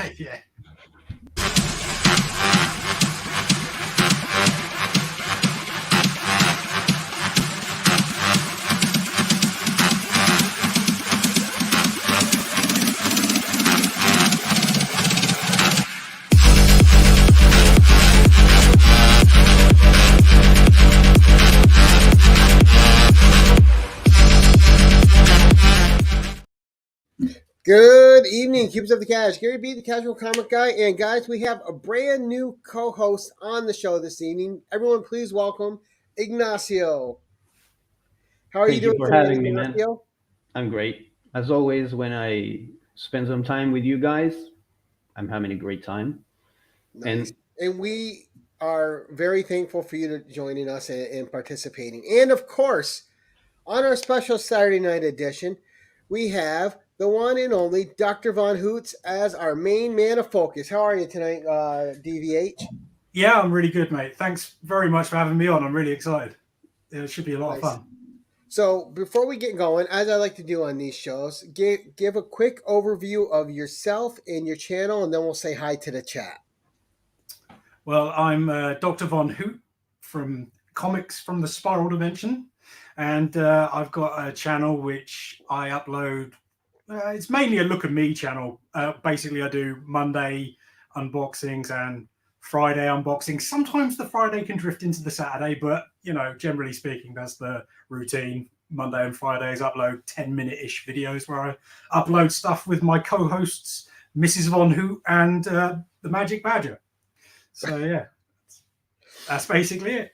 Yeah. Good evening, Cubes of the Cash. Gary B, the Casual Comic Guy. And guys, we have a brand new co-host on the show this evening. Everyone, please welcome Ignacio. How are Thank you doing for today, having me, man. Ignacio? I'm great. As always, when I spend some time with you guys, I'm having a great time. Nice. And we are very thankful for you to joining us and participating. And of course, on our special Saturday night edition, we have the one and only Dr. Von Hoots as our main man of focus. How are you tonight, DVH? Yeah, I'm really good, mate. Thanks very much for having me on. I'm really excited. It should be a lot of fun. So before we get going, as I like to do on these shows, give a quick overview of yourself and your channel, and then we'll say hi to the chat. Well, I'm Dr. Von Hoot from Comics from the Spiral Dimension, and I've got a channel which I upload. It's mainly a look at me channel. Basically, I do Monday unboxings and Friday unboxings. Sometimes the Friday can drift into the Saturday, but generally speaking, that's the routine. Monday and Fridays upload 10-minute-ish videos where I upload stuff with my co-hosts, Mrs. Von Hoot and the Magic Badger. So yeah, that's basically it.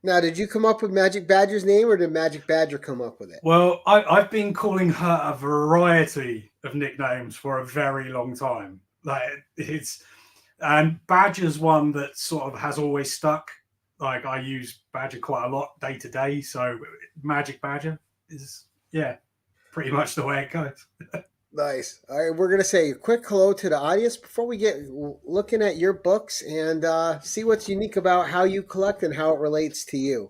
Now, did you come up with Magic Badger's name, or did Magic Badger come up with it? Well, I've been calling her a variety of nicknames for a very long time. And Badger's one that sort of has always stuck. Like, I use Badger quite a lot day to day, so Magic Badger is pretty much the way it goes. Nice. All right, we're going to say a quick hello to the audience before we get looking at your books and see what's unique about how you collect and how it relates to you.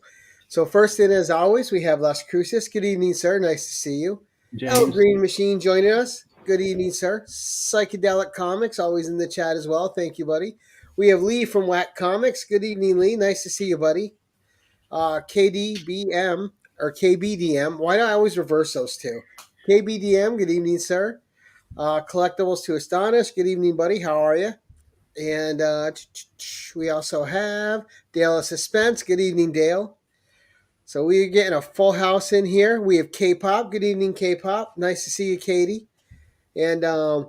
So first in, as always, we have Las Cruces. Good evening, sir. Nice to see you. El Green Machine joining us. Good evening, sir. Psychedelic Comics, always in the chat as well. Thank you, buddy. We have Lee from Whack Comics. Good evening, Lee. Nice to see you, buddy. KDBM or KBDM. Why do I always reverse those two? KBDM, good evening, sir. Collectibles to Astonish, good evening, buddy. How are you? And we also have Dale of Suspense. Good evening, Dale. So we're getting a full house in here. We have K-Pop. Good evening, K-Pop. Nice to see you, Katie. And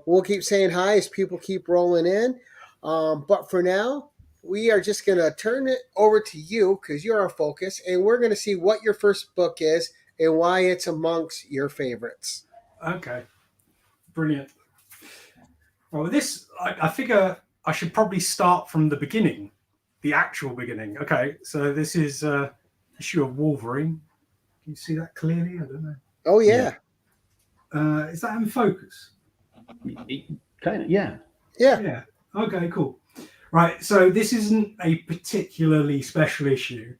we'll keep saying hi as people keep rolling in. But for now, we are just going to turn it over to you because you're our focus. And we're going to see what your first book is and why it's amongst your favorites. Okay. Brilliant. Well, I figure I should probably start from the beginning, the actual beginning. Okay, so this is issue of Wolverine. Can you see that clearly? I don't know. Oh, yeah. Is that in focus? Kind of, yeah. Yeah. Okay, cool. Right, so this isn't a particularly special issue.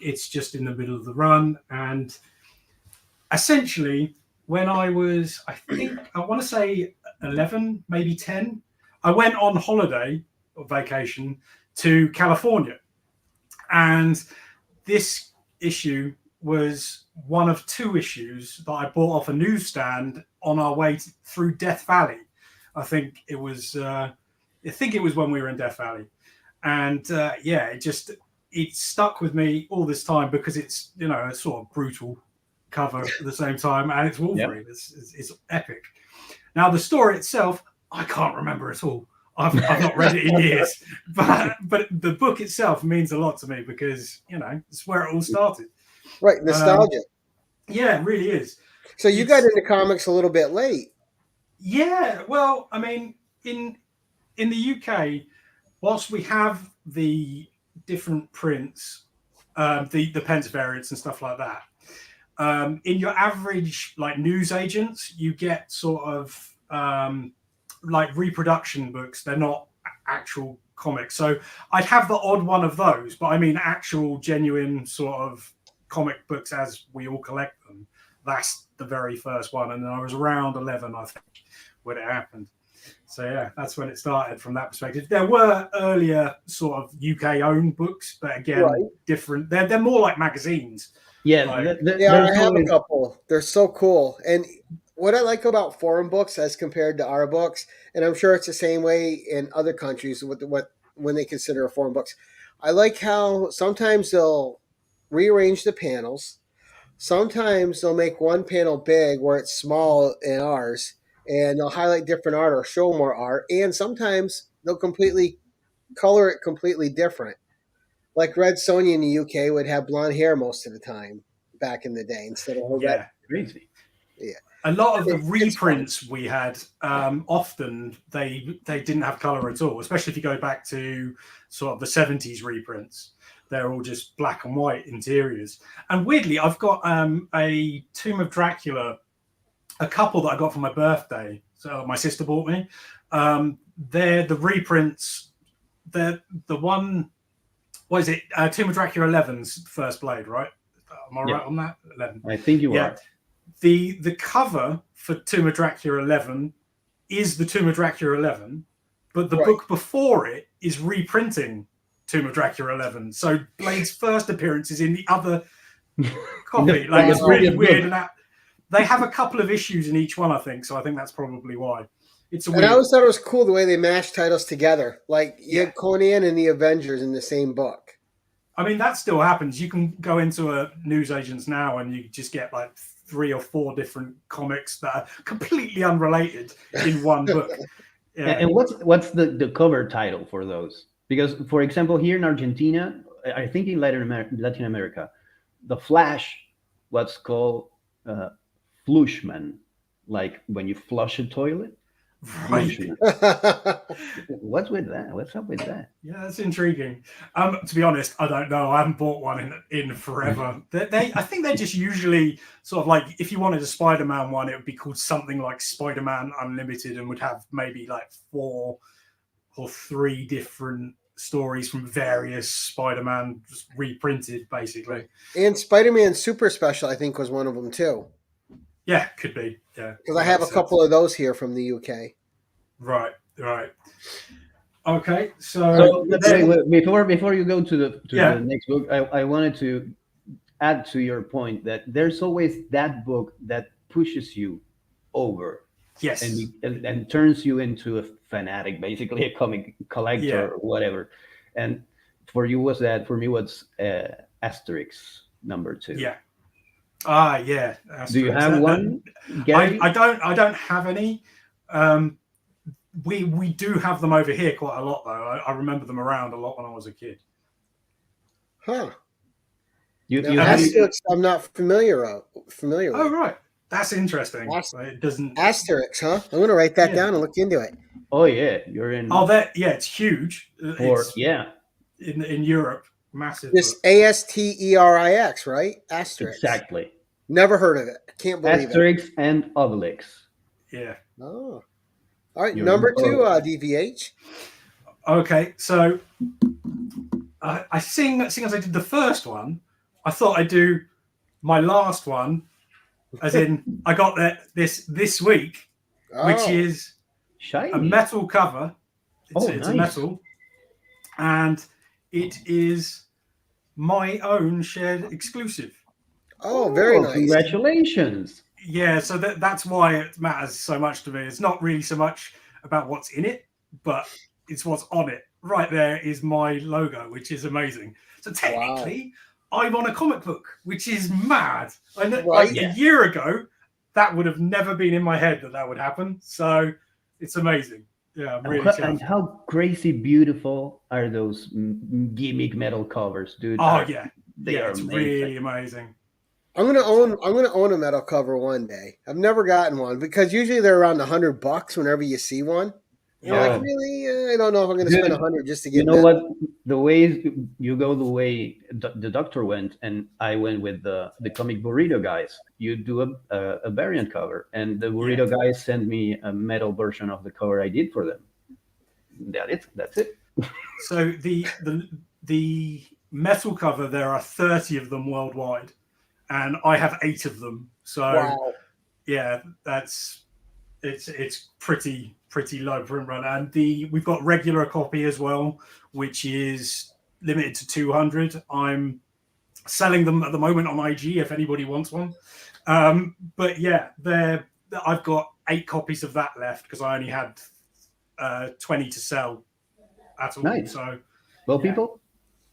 It's just in the middle of the run, and essentially, when I was, I want to say 11, maybe 10, I went on holiday or vacation to California. And this issue was one of two issues that I bought off a newsstand on our way through Death Valley. I think it was when we were in Death Valley. And it stuck with me all this time because it's, a sort of brutal cover at the same time, and it's Wolverine. Yep. It's epic. Now the story itself, I can't remember at all. I've not read it in years, but the book itself means a lot to me because it's where it all started. Right, nostalgia. Yeah, it really is. So you got into comics a little bit late. Yeah, well, I mean, in the UK, whilst we have the different prints, the Pence variants and stuff like that. In your average news agents, you get sort of reproduction books. They're not actual comics. So I'd have the odd one of those, but I mean actual genuine sort of comic books as we all collect them. That's the very first one. And I was around 11, I think, when it happened. So yeah, that's when it started from that perspective. There were earlier sort of UK owned books, but again, Right. different. They're more like magazines. Yeah, Like, Yeah, there's I have a always couple. They're so cool. And what I like about foreign books as compared to our books, and I'm sure it's the same way in other countries with what when they consider a foreign books, I like how sometimes they'll rearrange the panels. Sometimes they'll make one panel big where it's small in ours, and they'll highlight different art or show more art. And sometimes they'll completely color it completely different. Like Red Sonja in the UK would have blonde hair most of the time back in the day instead of her red. yeah, crazy. Yeah, a lot of the it's fun. reprints we had, often they didn't have color at all. Especially if you go back to sort of the 70s reprints, they're all just black and white interiors. And weirdly, I've got a Tomb of Dracula, a couple that I got for my birthday. So my sister bought me. They're the reprints. They're the one. What is it? Tomb of Dracula 11's first blade, right? Am I right on that? 11. I think you are. The cover for Tomb of Dracula 11 is the Tomb of Dracula 11, but the book before it is reprinting Tomb of Dracula 11. So Blade's first appearance is in the other copy. Like, it's really weird. And that they have a couple of issues in each one, I think. So I think that's probably why. It's a weird. And I always thought it was cool the way they mashed titles together. Like you had Conan and the Avengers in the same book. I mean, that still happens. You can go into a newsagent's now and you just get like 3 or 4 different comics that are completely unrelated in one book. Yeah. And what's the cover title for those? Because, for example, here in Argentina, I think in Latin America, the Flash, what's called Flushman, like when you flush a toilet. Right. What's with that? What's up with that? Yeah, that's intriguing. To be honest, I don't know. I haven't bought one in forever. I think they're just usually sort of like, if you wanted a Spider-Man one, it would be called something like Spider-Man Unlimited and would have maybe like 4 or 3 different stories from various Spider-Man just reprinted, basically. And Spider-Man Super Special, I think, was one of them too. Yeah, could be. Yeah, because I have a couple of those here from the UK. Right. Okay, so before you go to the next book, I wanted to add to your point that there's always that book that pushes you over. Yes. And turns you into a fanatic, basically a comic collector or whatever. And for me was Asterix #2. Yeah. Yeah. Do you have one, Gary? I don't have any. We do have them over here quite a lot, though. I remember them around a lot when I was a kid. Huh. Asterix, I'm not familiar with. Oh, right. That's interesting. It doesn't. Asterix, huh? I'm going to write that down and look into it. Oh yeah, you're in. Oh, it's huge. In Europe, massive. This Asterix, right? Asterix. Exactly. Never heard of it. I can't believe Asterix and Obelix. Yeah. Oh. All right, number 2, DVH. Okay, so seeing as I did the first one, I thought I'd do my last one, as in I got this week, which is Shiny. a metal cover. It's a metal, and it is my own shared exclusive. Oh, very nice! Congratulations. Yeah, so that's why it matters so much to me. It's not really so much about what's in it, but it's what's on it. Right there is my logo, which is amazing. So technically, I'm on a comic book, which is mad. I know, a year ago, that would have never been in my head that would happen. So it's amazing. Yeah, I'm really chuffed. And how crazy beautiful are those gimmick metal covers, dude? Oh yeah, it's really amazing. I'm gonna own a metal cover one day. I've never gotten one because usually they're around $100 whenever you see one. Like, really, I don't know if I'm gonna spend $100 just to get. You know what? The way you go, the way the doctor went, and I went with the comic burrito guys. You do a variant cover, and the burrito guys sent me a metal version of the cover I did for them. That's it. So the metal cover, there are 30 of them worldwide. And I have 8 of them. So, yeah, it's pretty pretty low print run, and we've got regular copy as well, which is limited to 200. I'm selling them at the moment on IG if anybody wants one. But yeah, I've got 8 copies of that left because I only had 20 to sell at all. Nice. So, well, people,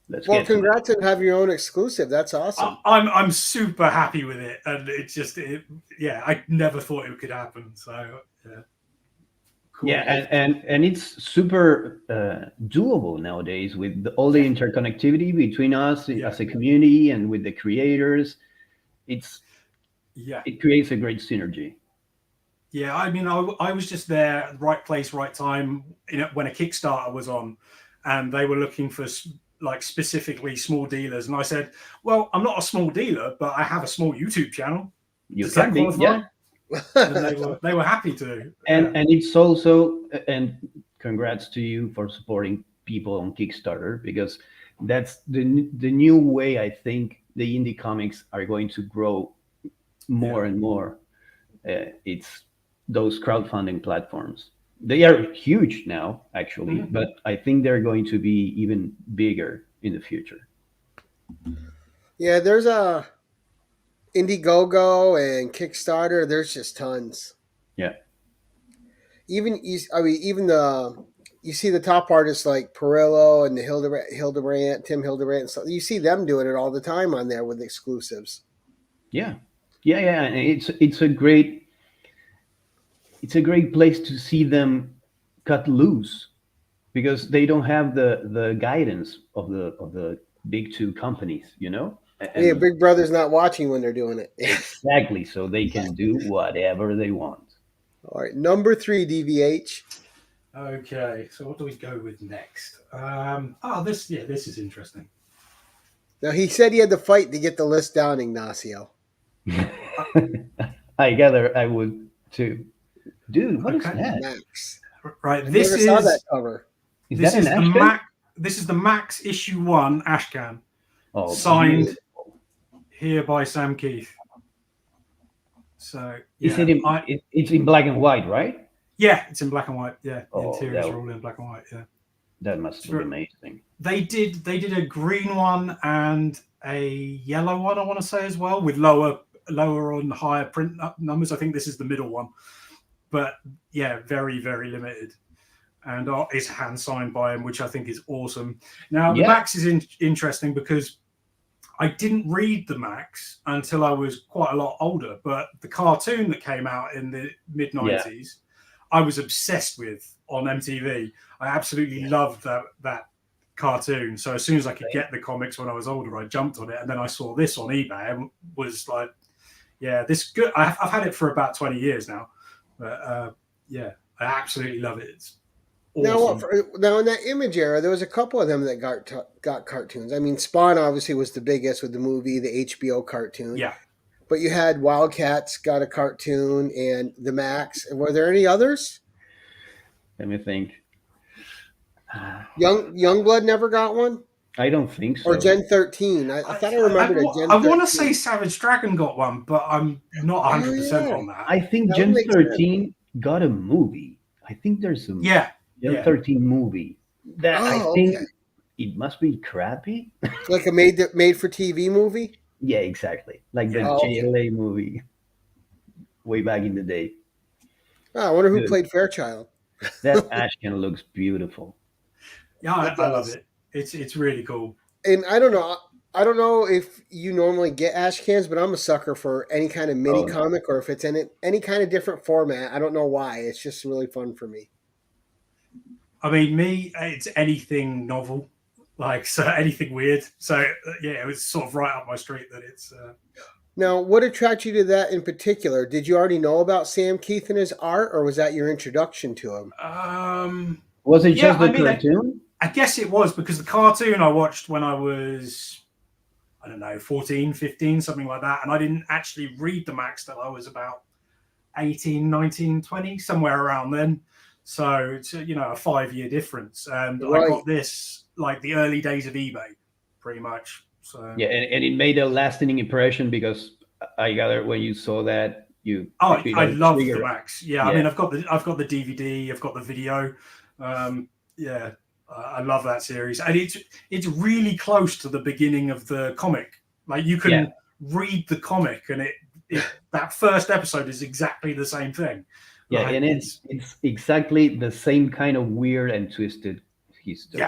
let's Well, get to it. congrats on having your own exclusive. That's awesome. I'm super happy with it, and it's just I never thought it could happen. So yeah. Cool. Yeah, and it's super doable nowadays with all the interconnectivity between us as a community and with the creators. It creates a great synergy. Yeah, I mean, I was just there, right place, right time, when a Kickstarter was on, and they were looking for like specifically small dealers, and I said, "Well, I'm not a small dealer, but I have a small YouTube channel." You can be, yeah. And they were happy to. And it's also, and congrats to you for supporting people on Kickstarter, because that's the new way I think the indie comics are going to grow more and more. It's those crowdfunding platforms. They are huge now, actually, but I think they're going to be even bigger in the future. Yeah, there's a Indiegogo and Kickstarter. There's just tons. Yeah. Even you see the top artists like Perillo and the Tim Hildebrandt. So you see them doing it all the time on there with exclusives. Yeah. And it's a great place to see them cut loose, because they don't have the guidance of the big 2 companies, And Big Brother's not watching when they're doing it. Exactly, so they can do whatever they want. All right, number 3, DVH. Okay, so what do we go with next? This is interesting. Now, he said he had to fight to get the list down, Ignacio. I gather I would too. Dude, what is that? Max. Right, I never saw that cover. This is the Max? This is the Max issue 1 Ashcan. Oh, signed here by Sam Keith. So it's in black and white, right? Yeah, it's in black and white. Yeah, the Oh, interiors are all in black and white. Yeah, that must be amazing. They did a green one and a yellow one, I want to say, as well, with lower and higher print numbers. I think this is the middle one, but yeah, very, very limited, and it's hand signed by him, which I think is awesome. Now the Max is interesting because I didn't read the Max until I was quite a lot older, but the cartoon that came out in the mid-90s, I was obsessed with on MTV. I absolutely loved that cartoon. So as soon as I could get the comics when I was older, I jumped on it. And then I saw this on eBay and was like, yeah, this good. I've had it for about 20 years now. But I absolutely love it. It's awesome. Now in that Image era, there was a couple of them that got cartoons. I mean, Spawn obviously was the biggest with the movie, the HBO cartoon. Yeah. But you had Wildcats got a cartoon and the Max. Were there any others? Let me think. Youngblood never got one? I don't think so. Or Gen 13. I thought I remembered a Gen 13. I want to say Savage Dragon got one, but I'm not 100% on that. I think Gen 13 got a movie. I think there's a Gen 13 movie. I think it must be crappy. Like a made for TV movie? Yeah, exactly. Like the JLA movie way back in the day. Oh, I wonder who played Fairchild. That Ashcan looks beautiful. Yeah, I love it. It's really cool. And I don't know if you normally get Ashcans, but I'm a sucker for any kind of mini comic or if it's in any kind of different format. I don't know why. It's just really fun for me. I mean, it's anything novel, so anything weird. So yeah, it was sort of right up my street that it's. Now, what attracted you to that in particular? Did you already know about Sam Keith and his art, or was that your introduction to him? Was it just the cartoon? I guess it was, because the cartoon I watched when I was, I don't know, 14, 15, something like that. And I didn't actually read the Max till I was about 18, 19, 20, somewhere around then. So it's, a 5-year difference. And I got this like the early days of eBay, pretty much. So yeah, and it made a lasting impression, because I gather when you saw that, You Oh, actually I don't love trigger the it. Max. Yeah, I mean, I've got the DVD, I've got the video. Yeah, I love that series, and it's really close to the beginning of the comic. Like you can read the comic, and it that first episode is exactly the same thing. Yeah, Like, and it's exactly the same kind of weird and twisted history.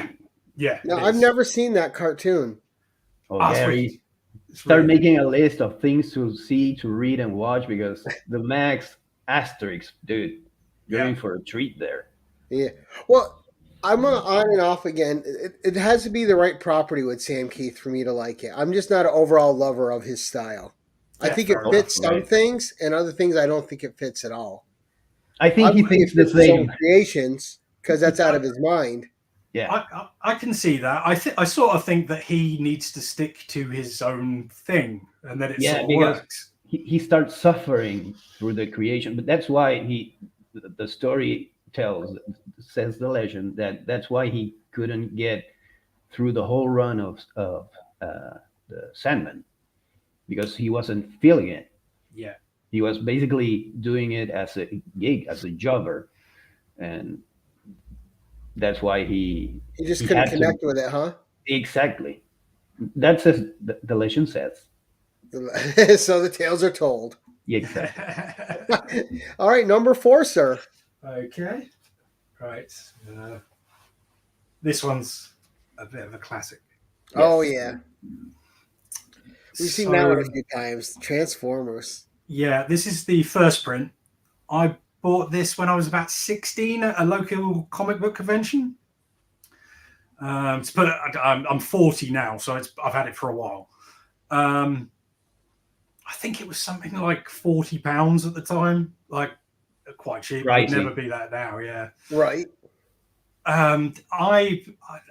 yeah. No, It I've is. never seen that cartoon. Oh, Oh, it's wicked. Gary, It's start really making a list of things to see, to read, and watch because the Max Asterix, dude, you're in for a treat there. Yeah. Well, I'm on and off again. It has to be the right property with Sam Keith for me to like it. I'm just not an overall lover of his style. I Yeah, think it fair enough. fits some Right. things, and other things I don't think it fits at all. I think he Obviously, thinks it the fits his own same. creations because that's out of his mind. Yeah, I can see that. I sort of think that he needs to stick to his own thing, and that it yeah, sort of because works. he starts suffering through the creation, but that's why the story says the legend that's why he couldn't get through the whole run of the Sandman because he wasn't feeling it. Yeah. He was basically doing it as a gig, as a jobber, and that's why He just he couldn't had to connect with it, huh? exactly. That's as the legend says. So the tales are told. Yeah, exactly. All right, number 4, sir. Okay. Right. This one's a bit of a classic. Oh Yes. yeah, we've seen So, that one a few times. Transformers. yeah, this is the first print. I bought this when I was about 16 at a local comic book convention. But I'm 40 now, so I've had it for a while. I think it was something like £40 at the time, like quite cheap. It would Pricey. never be that now. Yeah. Right. I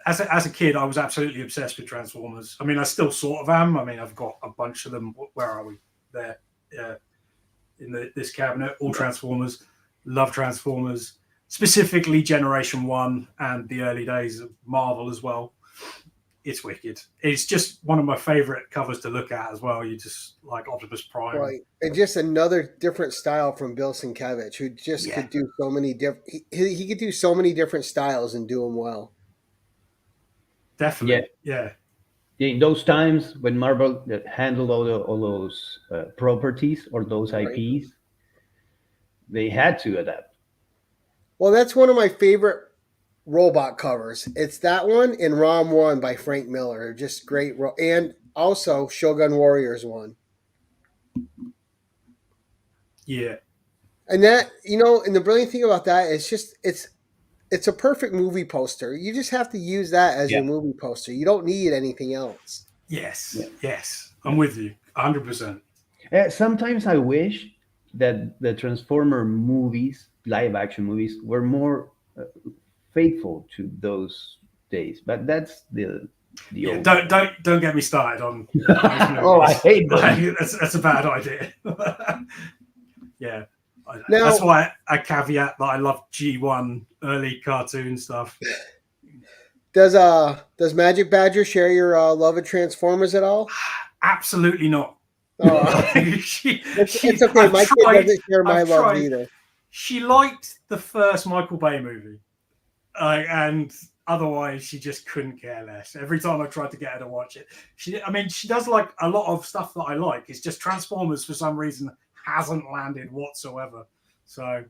as a kid, I was absolutely obsessed with Transformers. I mean, I still sort of am. I mean, I've got a bunch of them. Where are we? There, in this cabinet. All Transformers. Love Transformers, specifically Generation 1 and the early days of Marvel as well. It's wicked. It's just one of my favorite covers to look at as well. You just like Optimus Prime. Right. And just another different style from Bill Sienkiewicz, who just could do so many different. He could do so many different styles and do them well. Definitely. Yeah. In those times when Marvel handled all those properties or those IPs, they had to adapt. Well, that's one of my favorite robot covers. It's that one and ROM 1 by Frank Miller. Just great. And also Shogun Warriors 1. Yeah. And that, and the brilliant thing about that is just it's a perfect movie poster. You just have to use that as your movie poster. You don't need anything else. Yes. Yeah. Yes. I'm with you 100%. Sometimes I wish that the Transformer movies, live action movies, were more faithful to those days. But that's the old. Don't get me started on. Oh, I hate that. That's a bad idea. Yeah. Now, that's why I caveat that I love G1 early cartoon stuff. Does Magic Badger share your love of Transformers at all? Absolutely not. It's okay. My kid doesn't share my love either. She liked the first Michael Bay movie, and otherwise she just couldn't care less. Every time I tried to get her to watch it, she does like a lot of stuff that I like. It's just Transformers for some reason hasn't landed whatsoever. So,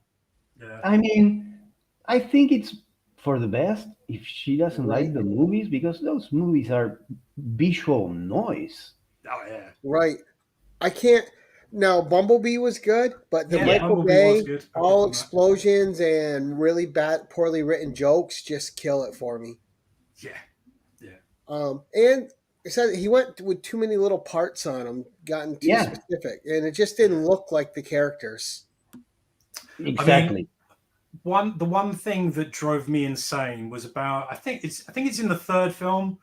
yeah. I mean, I think it's for the best if she doesn't like the movies because those movies are visual noise. Oh yeah. Right. I can't. Now, Bumblebee was good, but the Michael Bay, all explosions and really poorly written jokes just kill it for me. Yeah. Yeah. And it said he went with too many little parts on him, gotten too specific, and it just didn't look like the characters. Exactly. I mean, the one thing that drove me insane was about I think it's in the third film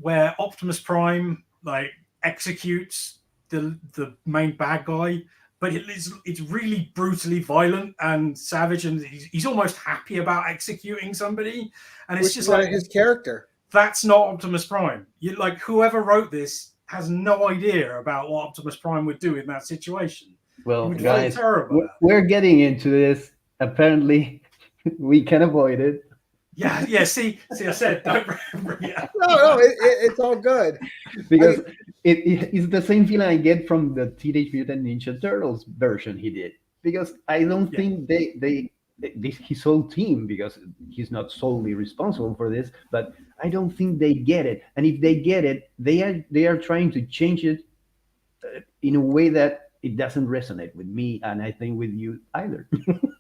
where Optimus Prime like executes the main bad guy, but it's really brutally violent and savage, and he's almost happy about executing somebody, and it's just like his character. That's not Optimus Prime. You like whoever wrote this has no idea about what Optimus Prime would do in that situation. Well, would feel guys, terrible. we're getting into this. Apparently, we can avoid it Yeah. See, I said don't bring it up. No, it's all good. because it's the same feeling I get from the Teenage Mutant Ninja Turtles version he did. Because I don't Yeah. think his whole team, because he's not solely responsible for this, but I don't think they get it. And if they get it, they are trying to change it in a way that it doesn't resonate with me, and I think with you either.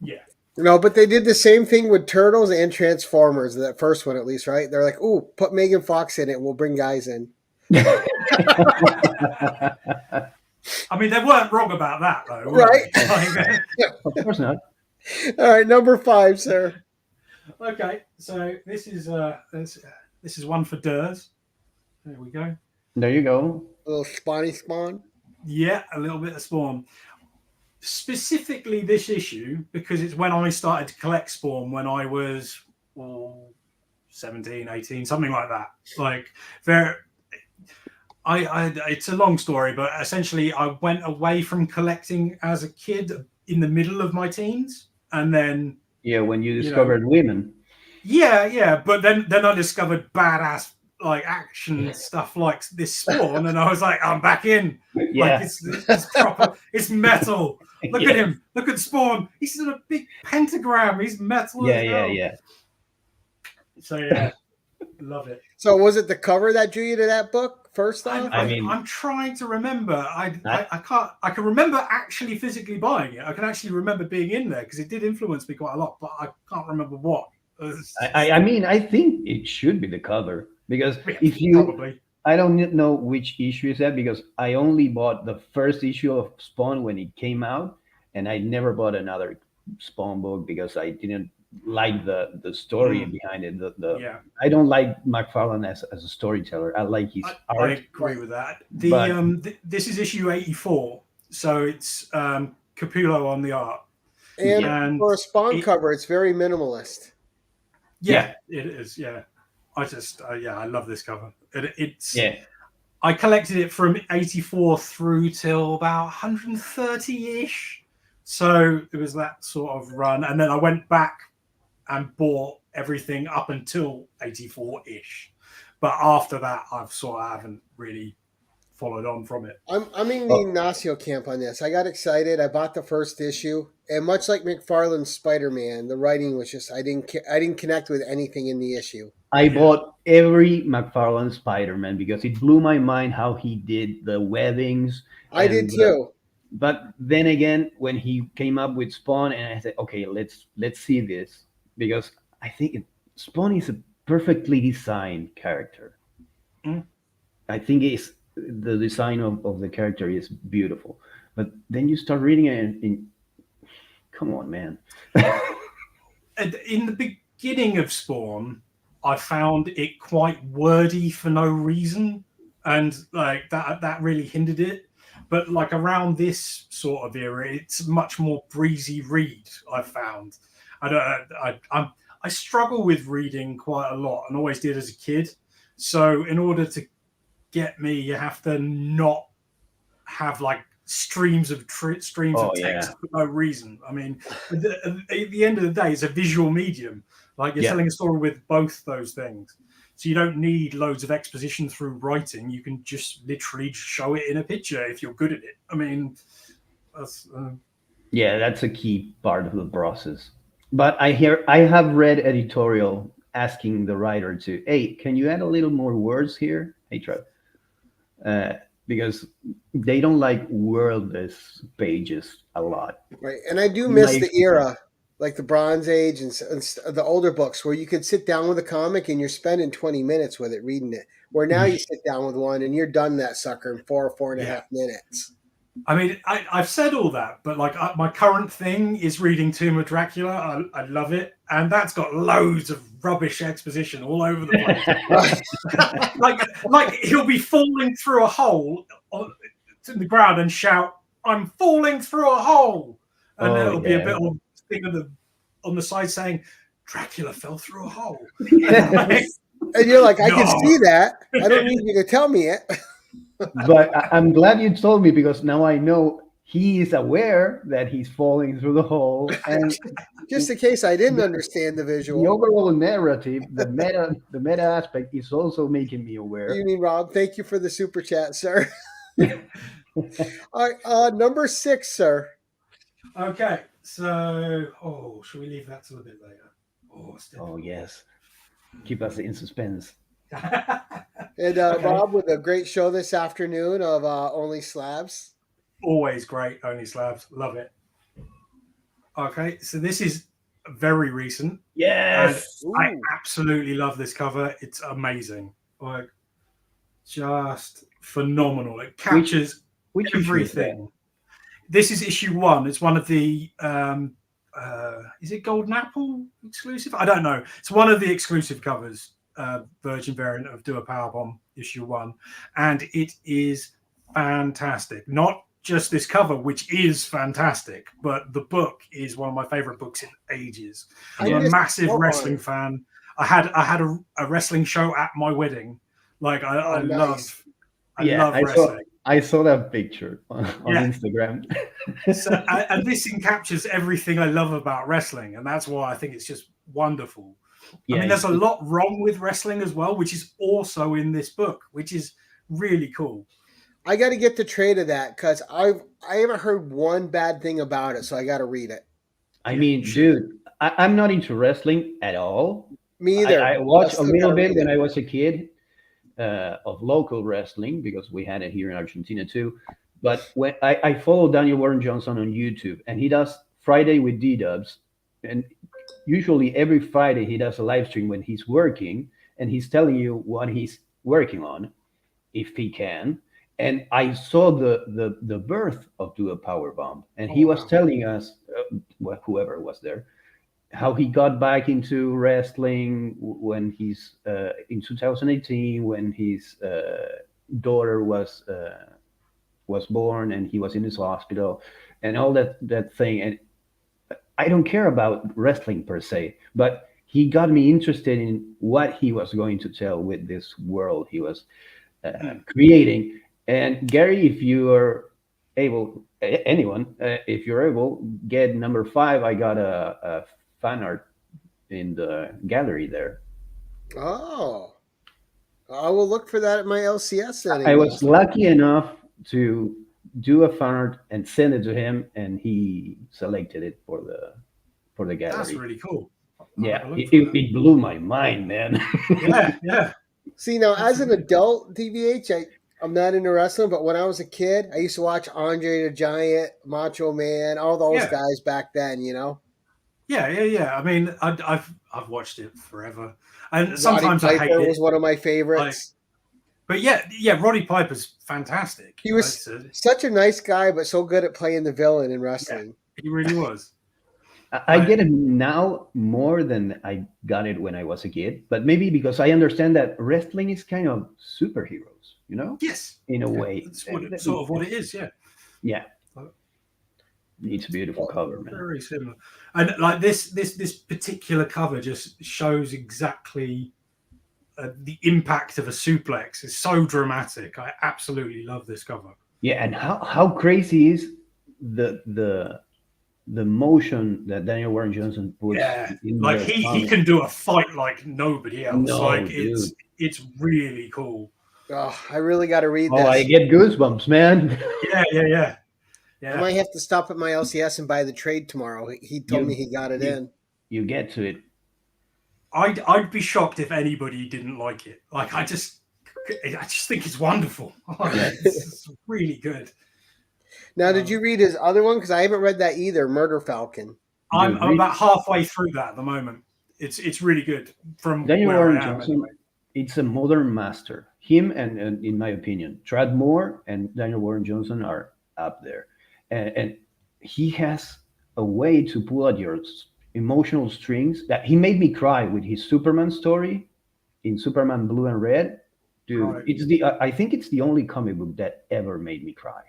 Yeah. No, but they did the same thing with Turtles and Transformers, that first one at least, right? They're like, "Ooh, put Megan Fox in it. We'll bring guys in." I mean, they weren't wrong about that, though, were Right. they? Like, Of course not. All right, number 5, sir. okay, so this is one for Durs. There we go. There you go. A little spawn. Yeah, a little bit of Spawn. Specifically this issue, because it's when I started to collect Spawn when I was 17, 18, something like that. Like, it's a long story, but essentially I went away from collecting as a kid in the middle of my teens, and then When you discovered women. Yeah, but then I discovered badass like action stuff like this Spawn, and I was like, I'm back in. Yeah. Like it's proper, it's metal. Look at him. Look at Spawn. He's in a big pentagram. He's metal. Yeah. So yeah, love it. So was it the cover that drew you to that book first off? I'm trying to remember. I can't. I can remember actually physically buying it. I can actually remember being in there because it did influence me quite a lot, but I can't remember what. I mean, I think it should be the cover because if you, probably. I don't know which issue is that because I only bought the first issue of Spawn when it came out, and I never bought another Spawn book because I didn't like the story behind it. I don't like McFarlane as a storyteller. I like his art. I agree with that. This is issue 84, so it's Capullo on the art. And for a Spawn cover, it's very minimalist. Yeah, it is. Yeah, I just I love this cover. I collected it from 84 through till about 130-ish. So it was that sort of run, and then I went back and bought everything up until 84-ish. But after that, I haven't really followed on from it. I'm in the Ignacio camp on this. I got excited. I bought the first issue, and much like McFarlane's Spider-Man, the writing was just I didn't connect with anything in the issue. I bought every McFarlane Spider-Man because it blew my mind how he did the webbings. I did too. But then again, when he came up with Spawn, and I said, okay, let's see this because I think Spawn is a perfectly designed character. I think the design of the character is beautiful, but then you start reading it and come on, man. In the beginning of Spawn, I found it quite wordy for no reason, and like that really hindered it. But like around this sort of era, it's much more breezy read. I've found. I struggle with reading quite a lot, and always did as a kid. So in order to get me, you have to not have like streams of text for no reason. I mean, at the end of the day, it's a visual medium. Like you're telling a story with both those things. So you don't need loads of exposition through writing. You can just literally show it in a picture if you're good at it. I mean, that's a key part of the process. But I have read editorial asking the writer to, hey, can you add a little more words here? Hey, Trev. Because they don't like wordless pages a lot. Right. And I do miss the era, like the Bronze Age and the older books where you could sit down with a comic and you're spending 20 minutes with it, reading it. Where now you sit down with one and you're done that sucker in 4.5 minutes. I mean, I've said all that, but like my current thing is reading Tomb of Dracula. I love it. And that's got loads of rubbish exposition all over the place. like he'll be falling through a hole to the ground and shout, "I'm falling through a hole." And there'll be a bit of thing on the side saying, "Dracula fell through a hole." And you're like, I can see that. I don't need you to tell me it. But I'm glad you told me because now I know he is aware that he's falling through the hole, and Just in case I didn't understand the the visual. overall narrative, the meta aspect is also making me aware. You mean Rob? Thank you for the super chat, sir. All right, number 6, sir. Okay, so should we leave that till a bit later? Oh, it's Oh difficult. yes, keep us in suspense. And Okay. Rob with a great show this afternoon of Only Slabs. Always great, Only Slabs. Love it. Okay, so this is very recent. Yes. And I Ooh. absolutely love this cover. It's amazing. Like, just phenomenal. It captures Which issue is that? everything. This is issue 1. It's one of the is it Golden Apple exclusive? I don't know. It's one of the exclusive covers, Virgin variant of Do a Powerbomb issue 1, and it is fantastic. Not just this cover, which is fantastic, but the book is one of my favorite books in ages. I'm a massive wrestling fan. I had a wrestling show at my wedding. Like I nice. love wrestling. I saw that picture on Instagram. So, and this captures everything I love about wrestling, and that's why I think it's just wonderful. I mean, there's a lot wrong with wrestling as well, which is also in this book, which is really cool. I got to get the trade of that because I haven't heard one bad thing about it, so I got to read it. I mean, dude, I'm not into wrestling at all. Me either. I watched a little bit when I was a kid of local wrestling because we had it here in Argentina too. But when I follow Daniel Warren Johnson on YouTube, and he does Friday with D-Dubs, and usually every Friday he does a live stream when he's working, and he's telling you what he's working on, if he can. And I saw the birth of Do a Powerbomb, and he was telling us, whoever was there, how he got back into wrestling when he's in 2018, when his daughter was born, and he was in his hospital, and all that thing. And I don't care about wrestling per se, but he got me interested in what he was going to tell with this world he was creating. And Gary, if you are able, anyone, if you're able, get number 5. I got a fan art in the gallery there. Oh, I will look for that at my LCS setting. I was lucky enough to do a fan art and send it to him, and he selected it for the gallery. That's really cool. Yeah, it blew my mind, man. Yeah. See, now as an adult, DVH, I'm not into wrestling, but when I was a kid, I used to watch Andre the Giant, Macho Man, all those guys back then. You know. Yeah. I mean, I've watched it forever, and sometimes Roddy I hate Piper it. was one of my favorites. But yeah, Roddy Piper's fantastic. He was such a nice guy, but so good at playing the villain in wrestling. Yeah, he really was. I get it now more than I got it when I was a kid, but maybe because I understand that wrestling is kind of superheroes, you know? Yes. In a way. That's sort of what it is, yeah. Yeah. It's a beautiful cover, man. Very similar. And like this particular cover just shows exactly the impact of a suplex. It's so dramatic. I absolutely love this cover. Yeah, and how crazy is the motion that Daniel Warren Johnson puts. In like he can do a fight like nobody else. No, like dude. it's really cool. Oh, I really got to read this. Oh, I get goosebumps, man. Yeah. I might have to stop at my LCS and buy the trade tomorrow. He told me he got it in. You get to it. I'd be shocked if anybody didn't like it. Like I just think it's wonderful. It's really good. Now, did you read his other one? Because I haven't read that either. Murder Falcon. I'm about halfway through that at the moment. It's really good. From Daniel where Warren I am, Johnson, anyway. It's a modern master. Him and in my opinion, Trad Moore and Daniel Warren Johnson are up there, and he has a way to pull at your emotional strings that he made me cry with his Superman story in Superman Blue and Red. Dude, right. I think it's the only comic book that ever made me cry.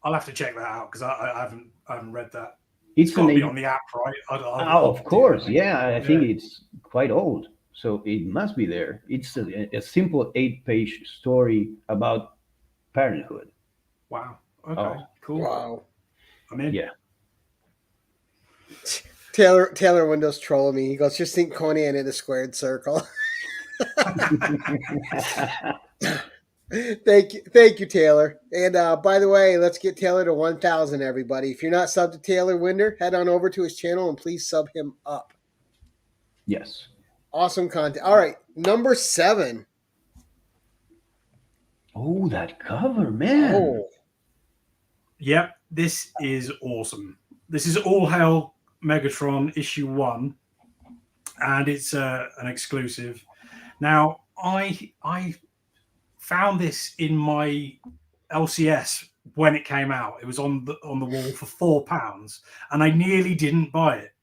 I'll have to check that out because I haven't read that. It's got to be on the app, right? Of course, yeah. I think it's quite old, so it must be there. It's a simple 8-page story about parenthood. Wow. Okay, Oh. cool. Wow. I'm in. Yeah. Taylor Windows trolling me. He goes, just think Conan in a squared circle. Thank you, Taylor. And by the way, let's get Taylor to 1,000, everybody. If you're not subbed to Taylor Winder, head on over to his channel and please sub him up. Yes. Awesome content. All right, number 7. Oh, that cover, man. Oh, Yep, this is awesome. This is All Hail Megatron issue 1, and it's an exclusive. Now, I found this in my LCS when it came out. It was on the wall for £4, and I nearly didn't buy it.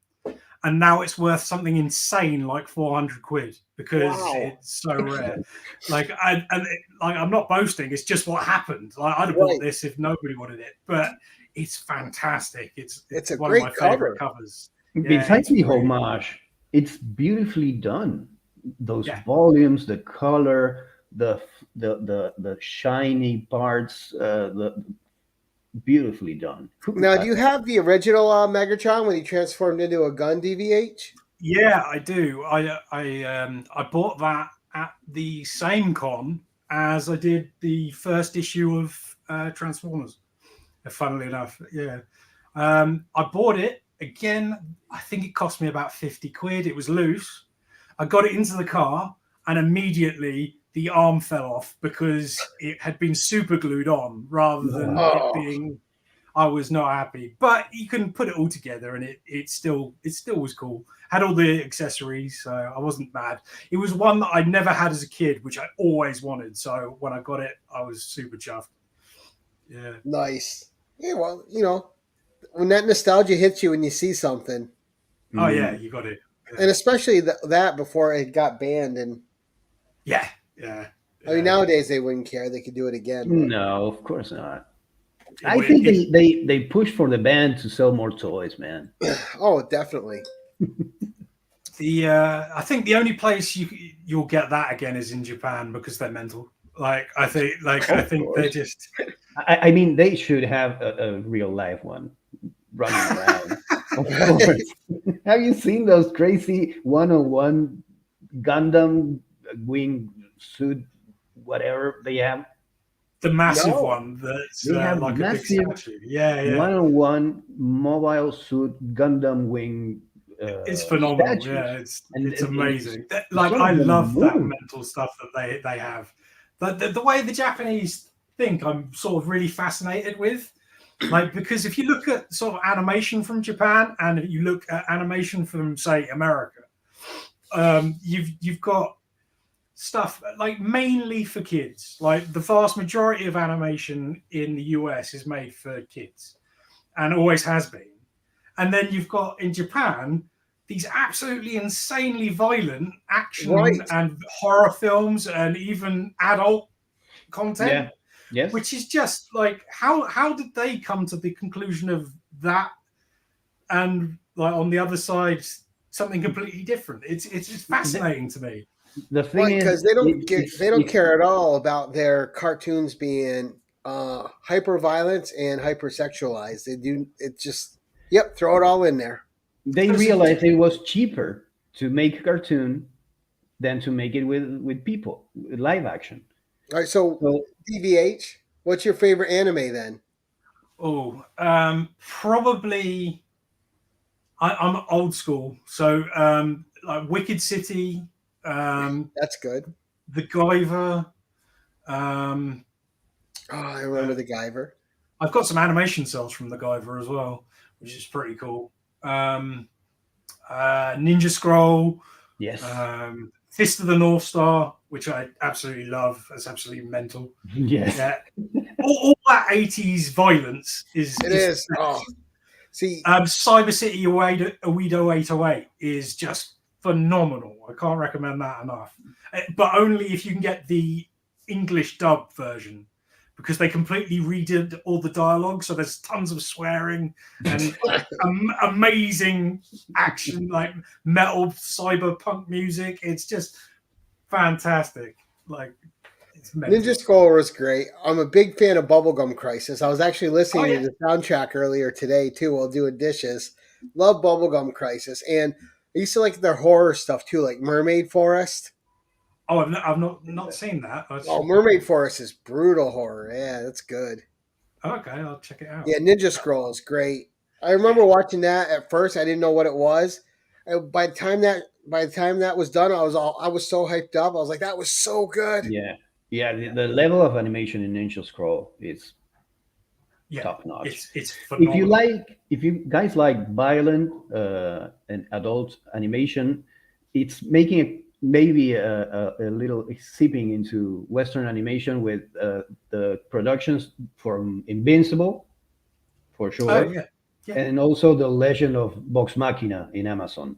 And now it's worth something insane like 400 quid because it's so rare. I'm not boasting. It's just what happened. Like, I'd have bought this if nobody wanted it, but it's fantastic. It's a one great of my favorite cover. covers. Besides the homage, it's beautifully done. Those volumes, the color, the shiny parts, the beautifully done. Now, do you have the original Megatron when he transformed into a gun, DVH? Yeah, I do. I bought that at the same con as I did the first issue of Transformers. Funnily enough, yeah. I bought it again. I think it cost me about 50 quid. It was loose. I got it into the car, and immediately the arm fell off because it had been super glued on rather than it being. I was not happy, but you can put it all together, and it still was cool. Had all the accessories, so I wasn't mad. It was one that I never had as a kid, which I always wanted. So when I got it, I was super chuffed. Yeah, nice. Yeah, well, when that nostalgia hits you when you see something. Oh yeah, you got it. Yeah. And especially that before it got banned, and yeah. I mean, nowadays they wouldn't care; they could do it again. But... No, of course not. I think they push for the band to sell more toys, man. Oh, definitely. I think the only place you'll get that again is in Japan because they're mental. I think they're just. I mean, they should have a real life one running around. Of course. Have you seen those crazy 101 Gundam wing suit, whatever they have? The massive one that's like a big statue. Yeah. 101 mobile suit Gundam wing. It's phenomenal. Statues. Yeah, it's amazing. I love that mental stuff that they have. The way the Japanese think, I'm sort of really fascinated with. Because if you look at sort of animation from Japan and you look at animation from, say, America, you've got stuff mainly for kids. Like the vast majority of animation in the US is made for kids and always has been. And then you've got in Japan these absolutely insanely violent action and horror films and even adult content. Yeah. Yes. Which is just how did they come to the conclusion of that? And on the other side, something completely different. It's fascinating to me. The thing is, because they don't care at all about their cartoons being hyper violent and hypersexualized. They do it just throw it all in there. They realized it was cheaper to make a cartoon than to make it with people, with live action. All right, so DVH, what's your favorite anime then? Oh, probably I'm old school, so Wicked City. That's good. The Guyver. I remember the Guyver. I've got some animation cells from the Guyver as well, which is pretty cool. Ninja Scroll. Yes. Fist of the North Star, which I absolutely love. It's absolutely mental. Yes. Yeah. all that 80s violence is. It is. Oh. See, Cyber City Oedo 808 is just phenomenal. I can't recommend that enough. But only if you can get the English dub version, because they completely redid all the dialogue. So there's tons of swearing and amazing action, like metal cyberpunk music. It's just fantastic. Ninja Scroll was great. I'm a big fan of Bubblegum Crisis. I was actually listening Oh, to the soundtrack earlier today too while doing dishes. Love Bubblegum Crisis, and I used to like their horror stuff too, like Mermaid Forest. Oh, I've not seen that. Oh, Mermaid Forest is brutal horror. Yeah, that's good. Okay, I'll check it out. Yeah, Ninja Scroll is great. I remember watching that at first. I didn't know what it was. And by the time that was done, I was so hyped up. I was like, that was so good. Yeah, yeah. The level of animation in Ninja Scroll is Yeah, top notch. it's phenomenal. If you guys like violent and adult animation, it's making maybe a little seeping into Western animation with the productions from Invincible, for Oh sure, yeah, yeah. and also the Legend of Vox Machina in Amazon.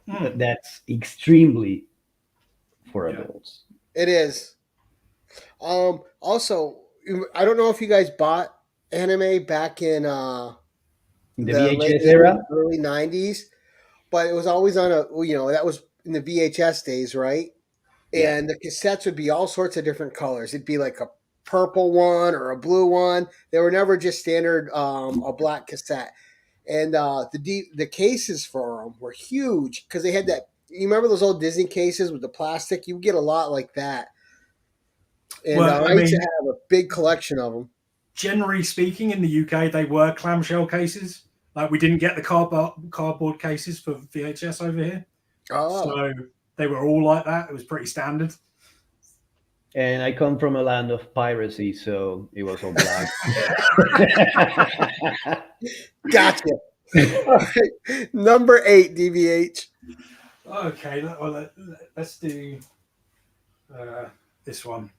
Hmm. That's extremely for Yeah. adults. It is. Also, I don't know if you guys bought anime back in In the the late VHS 80s, era, early 90s, but it was always on that was in the VHS days, right? yeah. And the cassettes would be all sorts of different colors. It'd be like a purple one or a blue one. They were never just standard a black cassette. And the cases for them were huge because they had that. You remember those old Disney cases with the plastic? You would get a lot like that. And Well, I I used to mean, have a big collection of them. generally speaking, in the UK, they were clamshell cases. Like we didn't get the cardboard cases for VHS over here, Oh, so they were all like that. It was pretty standard. And I come from a land of piracy, so it was all black. gotcha. All right. Number 8, DVH. Okay, well, let's do this one.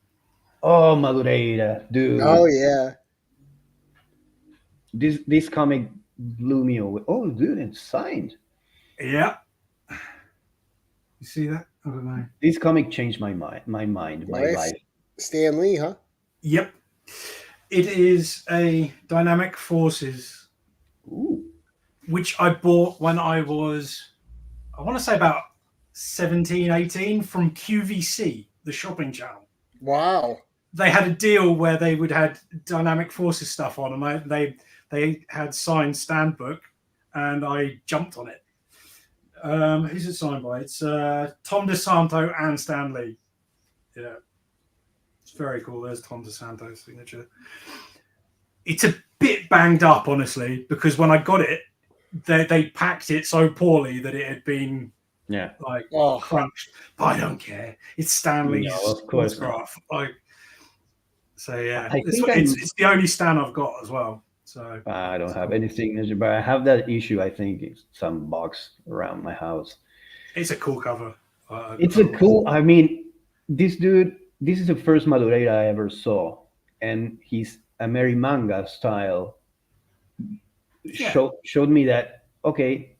Oh, Madureira, dude. Oh yeah. This comic blew me away. Oh, dude, it's signed. Yeah, you see that? I don't know. This comic changed my mind, my Nice. life. Stan Lee, huh? Yep, it is a Dynamic Forces, Ooh. which I bought when I want to say about 17, 18 from QVC, the shopping channel. Wow. They had a deal where they would had Dynamic Forces stuff on, and they had signed stand book, and I jumped on it. Who's it signed by? It's Tom DeSanto and Stan Lee. Yeah, it's very cool. There's Tom DeSanto's signature. It's a bit banged up, honestly, because when I got it, they packed it so poorly that it had been Yeah. like Oh, crunched. But I don't care. It's Stanley's No, of course not. autograph. Like, so yeah, I think it's the only Stan I've got as well. So I don't have any signature, but I have that issue. I think it's some box around my house. it's a cool cover. It's a cool. I mean, this dude. This is the first Madureira I ever saw, and his Ameri manga style Yeah. showed me that okay,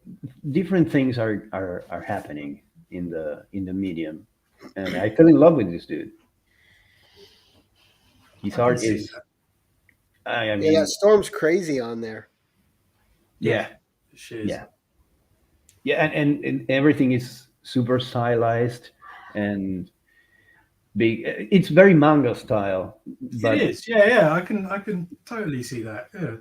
different things are happening in the medium, and I fell in love with this dude. His I can art see is. that. I mean, yeah, that Storm's crazy on there. yeah, She is. yeah, and everything is super stylized and big. It's very manga style, but It is. Yeah. I can totally see that. Yeah.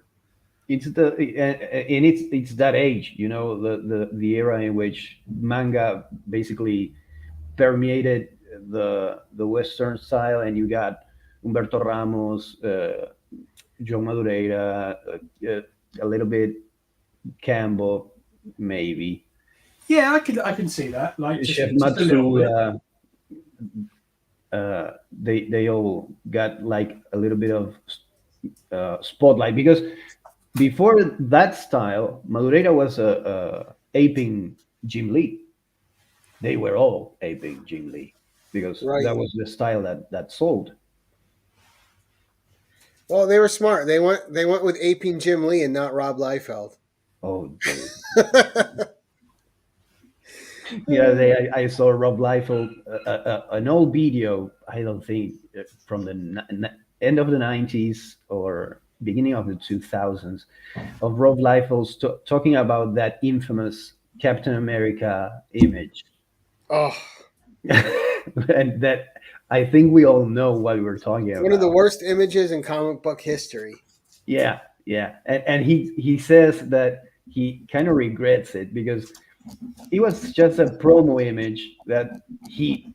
it's and it's that age, you know, the era in which manga basically permeated the Western style, and you got Humberto Ramos, Joe Madureira, a little bit Campbell, maybe Yeah, I can see that. Like Chef just a little bit. Matsuda. They all got like a little bit of spotlight because before that style, Madureira was aping Jim Lee. They were all aping Jim Lee because Right. that was the style that sold. Well, they were smart. They went with aping Jim Lee and not Rob Liefeld. Oh, dude. Yeah, I saw Rob Liefeld, an old video, I don't think from the end of the 90s or beginning of the 2000s, of Rob Liefeld talking about that infamous Captain America image. Oh, and that I think we all know what we're talking It's about. one of the worst images in comic book history. Yeah, yeah, and he says that he kind of regrets it because it was just a promo image that he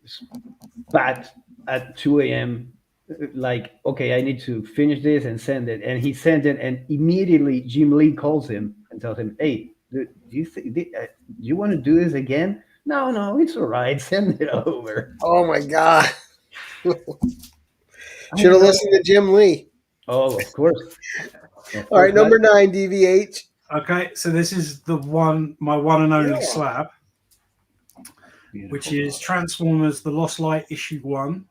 spat at 2 a.m. Like, okay, I need to finish this and send it, and he sent it, and immediately Jim Lee calls him and tells him, "Hey, do you think do you want to do this again?" No, no, it's all right. Send it over. Oh my god! I Should have don't know. listened to Jim Lee. Oh, of course. Of All right, course. number 9, DVH. Okay, so this is my one and only Yeah. slab, which is Transformers: The Lost Light issue 1.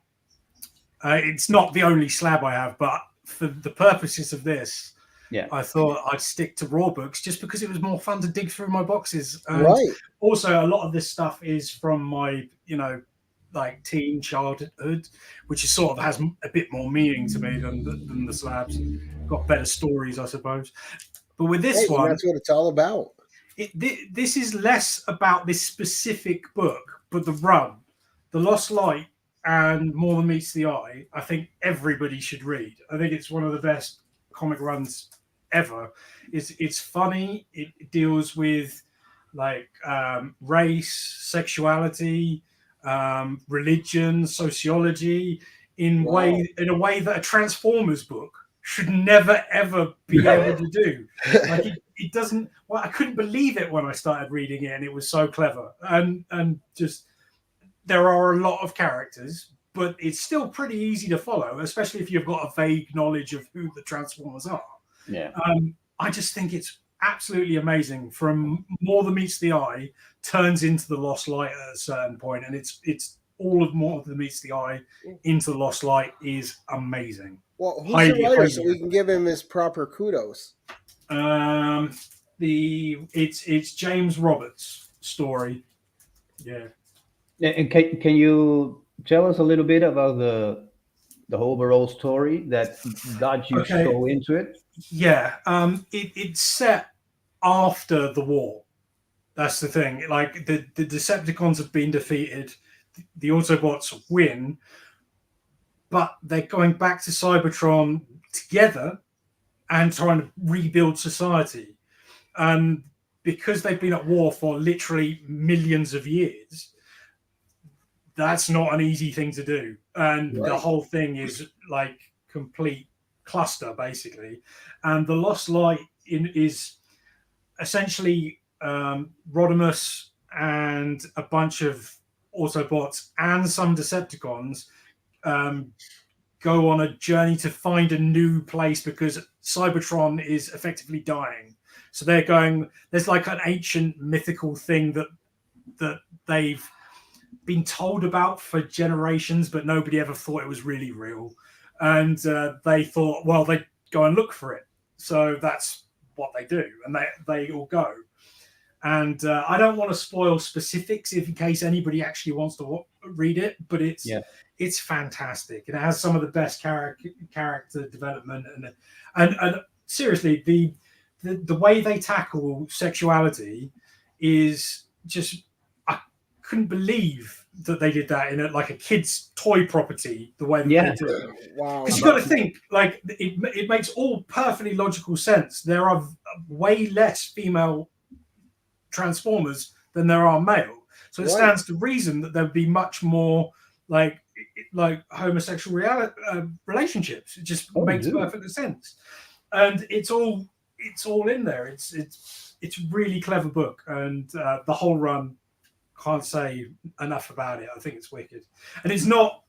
It's not the only slab I have, but for the purposes of this, Yeah. I thought I'd stick to raw books just because it was more fun to dig through my boxes. And Right. also, a lot of this stuff is from my, like teen childhood, which is sort of has a bit more meaning to me than the slabs. Got better stories, I suppose. But with this Hey, one, that's what it's all about. this is less about this specific book, but the run, The Lost Light, and More Than Meets the Eye. I think everybody should read. I think it's one of the best comic runs ever. It's funny. It deals with like race, sexuality, religion, sociology in Wow. a way that a Transformers book should never ever be able to do. Like it doesn't. Well, I couldn't believe it when I started reading it, and it was so clever. And just there are a lot of characters, but it's still pretty easy to follow, especially if you've got a vague knowledge of who the Transformers are. Yeah. I just think it's absolutely amazing. From More Than Meets the Eye turns into The Lost Light at a certain point, and it's all of More Than Meets the Eye into The Lost Light is amazing. Well, who's Highly, the writer highly so we can give him his proper kudos? It's James Roberts' story. Yeah. And can you tell us a little bit about the overall story that got you Okay. so into it? Yeah. It's set after the war. That's the thing. Like the Decepticons have been defeated, the Autobots win, but they're going back to Cybertron together and trying to rebuild society. Because they've been at war for literally millions of years, that's not an easy thing to do. And Right. the whole thing is like complete cluster, basically. And the Lost Light is essentially Rodimus and a bunch of Autobots and some Decepticons go on a journey to find a new place because Cybertron is effectively dying. So they're going. There's like an ancient mythical thing that they've been told about for generations, but nobody ever thought it was really real. And they thought, well, they go and look for it. So that's what they do, and they all go. And I don't want to spoil specifics in case anybody actually wants to read it, but it's fantastic. And it has some of the best character development, and seriously, the way they tackle sexuality is just, I couldn't believe that they did that in like a kid's toy property the way that Yeah. they do. Wow. Because you got to think, like it makes all perfectly logical sense. There are way less female Transformers than there are male, so it Right. stands to reason that there would be much more like homosexual relationships. It just makes dude. perfect sense, and it's all in there. It's really clever book, and the whole run, can't say enough about it. I think it's wicked, and it's not.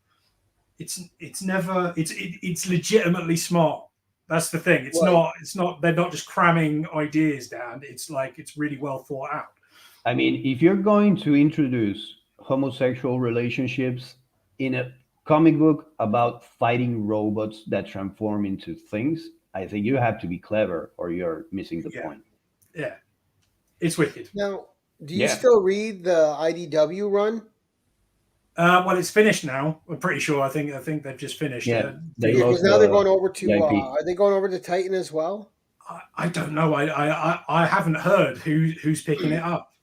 It's never. It's legitimately smart. That's the thing. It's Right. not. They're not just cramming ideas down. It's like it's really well thought out. I mean, if you're going to introduce homosexual relationships in a comic book about fighting robots that transform into things, I think you have to be clever or you're missing the Yeah. point. Yeah, it's wicked. Now, do you Yeah. still read the IDW run? Well, it's finished now. I'm pretty sure. I think they've just finished. Yeah, they Because lost now they're the going over to. IP. Are they going over to Titan as well? I don't know. I haven't heard who's picking it up.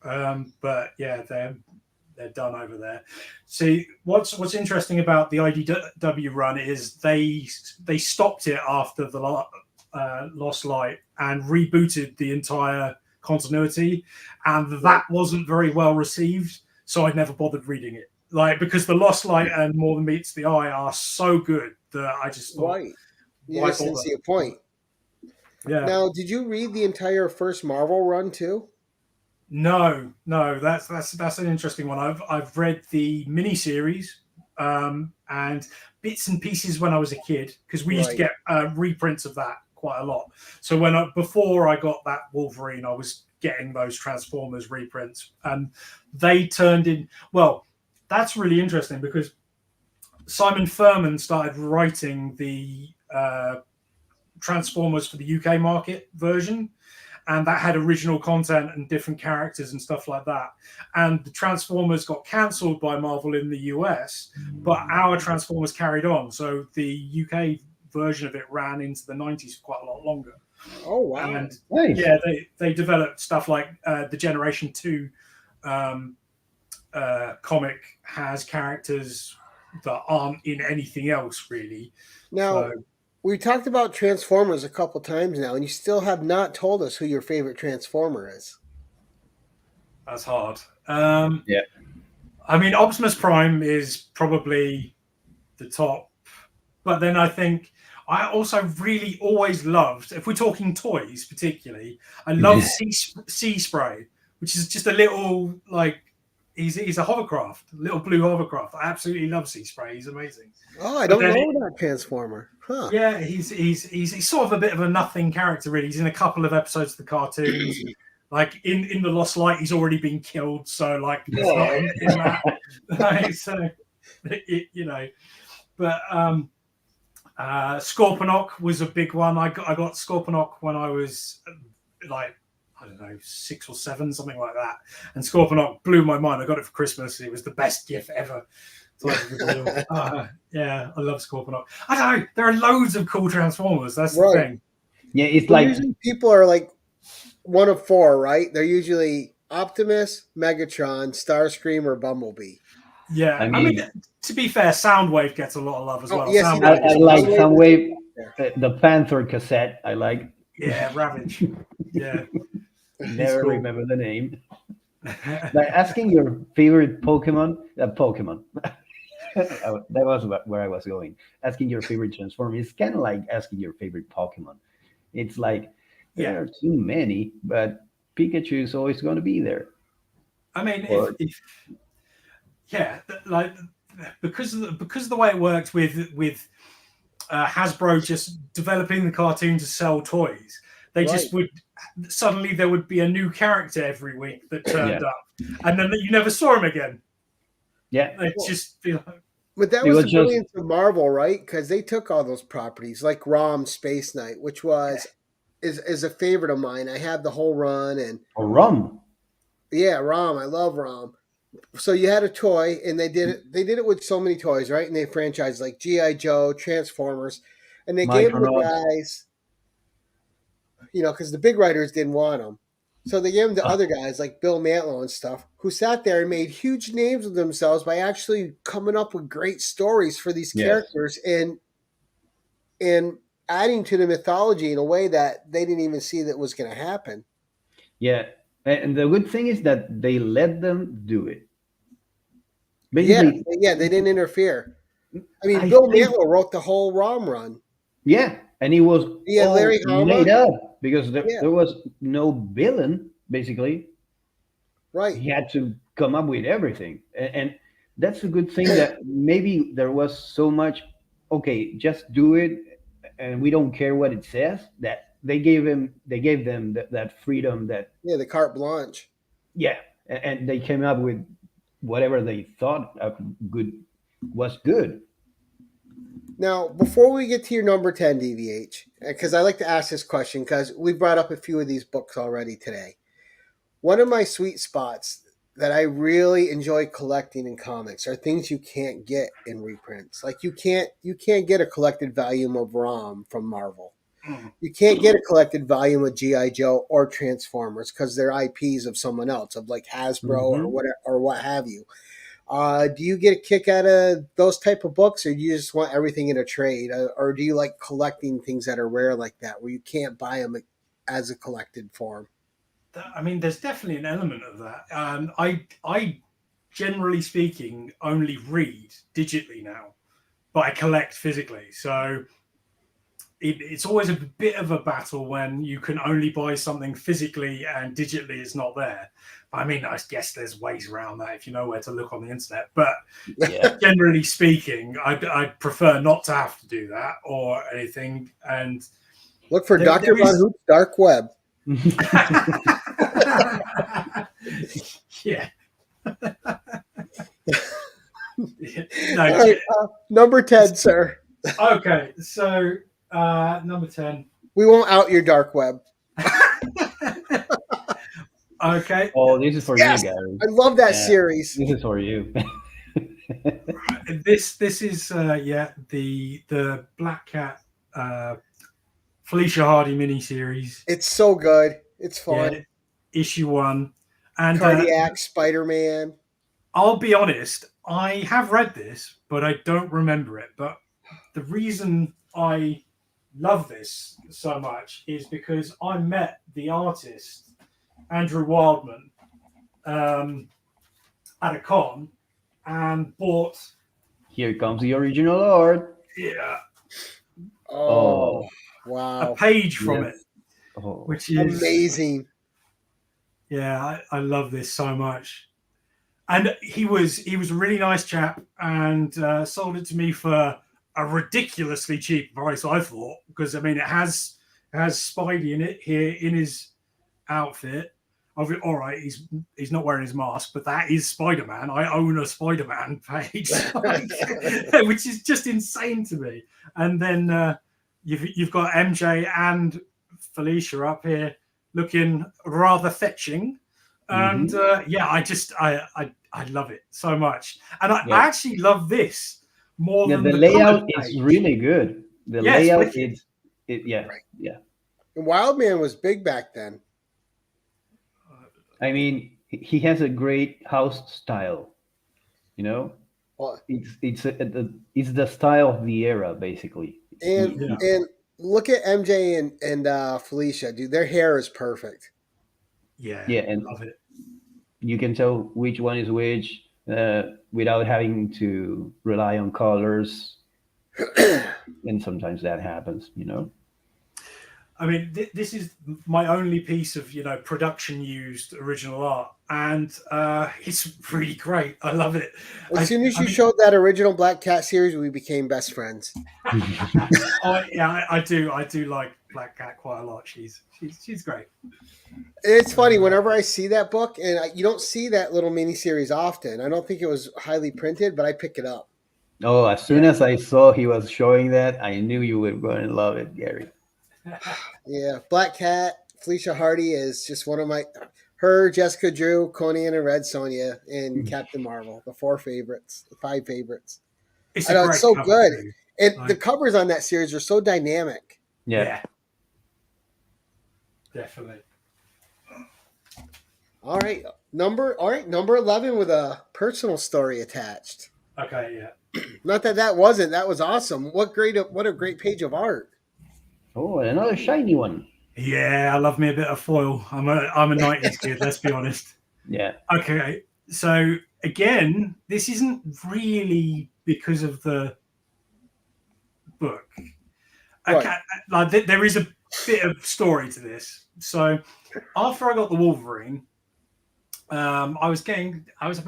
But yeah, they're done over there. See, what's interesting about the IDW run is they stopped it after the Lost Light and rebooted the entire continuity, and that wasn't very well received. So I never bothered reading it, like, because the Lost Light and More Than Meets the Eye are so good that I just thought, You why just didn't bother? see a point. Yeah. Now, did you read the entire first Marvel run too? No, that's an interesting one. I've read the miniseries and bits and pieces when I was a kid, because we used to get reprints of that quite a lot. So before I got that Wolverine, I was getting those Transformers reprints, and they turned in. Well, that's really interesting because Simon Furman started writing the Transformers for the UK market version, and that had original content and different characters and stuff like that. And the Transformers got cancelled by Marvel in the US, but our Transformers carried on. So the UK version of it ran into the 90s for quite a lot longer. Oh, wow. And Nice. yeah, they developed stuff like the Generation 2 comic has characters that aren't in anything else, really. Now, we talked about Transformers a couple times now, and you still have not told us who your favorite Transformer is. That's hard. Yeah. I mean, Optimus Prime is probably the top, but then I think I also really always loved, if we're talking toys particularly, I love Sea Spray, which is just a little, like, he's a hovercraft, little blue hovercraft. I absolutely love Sea Spray. He's amazing. Oh, I don't know that Transformer. Huh. Yeah, he's sort of a bit of a nothing character, really. He's in a couple of episodes of the cartoons. Like in the Lost Light, he's already been killed, so like he's not in that. Like, so you know, but Scorponok was a big one. I got Scorponok when I was like, I don't know, 6 or 7, something like that. And Scorponok blew my mind. I got it for Christmas. It was the best gift ever. Yeah, I love Scorponok. I don't know. There are loads of cool Transformers. That's the thing. Yeah, it's like usually people are like one of 4, right? They're usually Optimus, Megatron, Starscream, or Bumblebee. Yeah, I mean, to be fair, Soundwave gets a lot of love as well. Yes, I like Soundwave, the Panther cassette. I like. Yeah, Ravage. Yeah, never remember the name. Like asking your favorite Pokemon. Pokemon. That was where I was going. Asking your favorite Transformer is kind of like asking your favorite Pokemon. It's like there are too many, but Pikachu is always going to be there. I mean, like because of the way it worked with Hasbro just developing the cartoon to sell toys, they just would suddenly there would be a new character every week that turned up, and then you never saw him again. Yeah, it's just be like. But that was the brilliance of Marvel, right? Because they took all those properties, like Rom Space Knight, which is a favorite of mine. I have the whole run and Rom. Yeah, Rom. I love Rom. So you had a toy, and they did it with so many toys, right? And they franchised like G.I. Joe, Transformers, and they gave them the guys, because the big writers didn't want them. So they gave them to other guys like Bill Mantlo and stuff, who sat there and made huge names of themselves by actually coming up with great stories for these characters and adding to the mythology in a way that they didn't even see that was going to happen. Yeah, and the good thing is that they let them do it. Basically, they didn't interfere. I mean, Bill Mantlo wrote the whole ROM run. Yeah, and he was Larry Hama made up because there was no villain, basically. Right. He had to come up with everything. And that's a good thing that maybe there was so much, okay, just do it, and we don't care what it says, that they gave them that freedom that... Yeah, the carte blanche. Yeah, and they came up with whatever they thought was good. Now, before we get to your number 10, DVH, because I like to ask this question because we brought up a few of these books already today. One of my sweet spots that I really enjoy collecting in comics are things you can't get in reprints. Like you can't get a collected volume of ROM from Marvel. You can't get a collected volume of G.I. Joe or Transformers because they're IPs of someone else, of like Hasbro or what have you. Do you get a kick out of those type of books, or do you just want everything in a trade, or do you like collecting things that are rare like that, where you can't buy them as a collected form? I mean, there's definitely an element of that. I generally speaking only read digitally now, but I collect physically. So it's always a bit of a battle when you can only buy something physically and digitally it's not there. I mean, I guess there's ways around that if you know where to look on the internet. But Yeah. generally speaking, I'd prefer not to have to do that or anything. And Look for there, Dr. there Von is. Hoop's Dark Web. Yeah. All No. right, number 10, sir. Okay. So number 10. We won't out your dark web. Okay. Oh, this is for Yes! you, Gary. I love that Yeah. series. This is for you. This is the Black Cat Felicia Hardy miniseries. It's so good. It's fun. Yeah, issue 1. And Cardiac, Spider-Man. I'll be honest, I have read this, but I don't remember it. But the reason I love this so much is because I met the artist, Andrew Wildman, at a con and bought. Here comes the original art. Yeah, Oh, a wow. page from Yes. it, Oh. which is Amazing. Yeah, I love this so much. And he was a really nice chap and sold it to me for a ridiculously cheap price, I thought, because I mean it has Spidey in it here in his outfit. All right, he's not wearing his mask, but that is Spider-Man. I own a Spider-Man page, which is just insane to me. And then you've got MJ and Felicia up here looking rather fetching, and I love it so much, and I actually love this more Yeah, than the the layout comic is page. really good. The Yeah, it's layout wicked. is yeah. Right. Yeah. And Wildman was big back then. I mean, he has a great house style. You know, Well, it's the style of the era, basically. and Yeah. and look at MJ and Felicia, dude. Their hair is perfect. Yeah, I and love it. you can tell which one is which without having to rely on colors. And sometimes that happens, you know. I mean, this is my only piece of production used original art, and it's really great. I love it. As soon as you showed that original Black Cat series, we became best friends. I do like Black Cat quite a lot. She's great. It's funny whenever I see that book, and you don't see that little mini series often. I don't think it was highly printed, but I pick it up. Oh, as soon as I saw he was showing that, I knew you were going to love it, Gary. Yeah, Black Cat, Felicia Hardy is just one of my. Her, Jessica Drew, Conan, and Red Sonja, and Captain Marvel, the 5 favorites. It's I know, it's so cover good. too. And the covers on that series are so dynamic. Yeah. Definitely. All right, number 11 with a personal story attached. Okay, yeah. Not that wasn't. That was awesome. What a great page of art. Oh, and another shiny one. Yeah, I love me a bit of foil. I'm a 90s kid, let's be honest. Yeah. Okay, so again, this isn't really because of the book. Okay, like there is a bit of story to this. So after I got the Wolverine, I was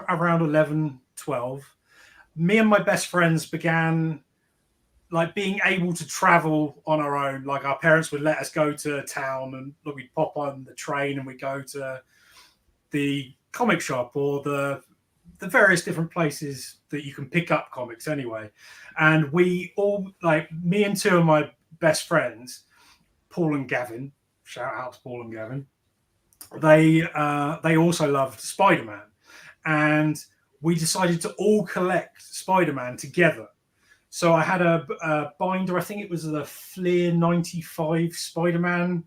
around 11, 12. Me and my best friends began like being able to travel on our own. Like our parents would let us go to town and we'd pop on the train and we'd go to the comic shop or the various different places that you can pick up comics anyway. And we all, like me and 2 of my best friends, Paul and Gavin, shout out to Paul and Gavin, they also loved Spider-Man. And we decided to all collect Spider-Man together. So I had a binder, I think it was the Fleer 95 Spider-Man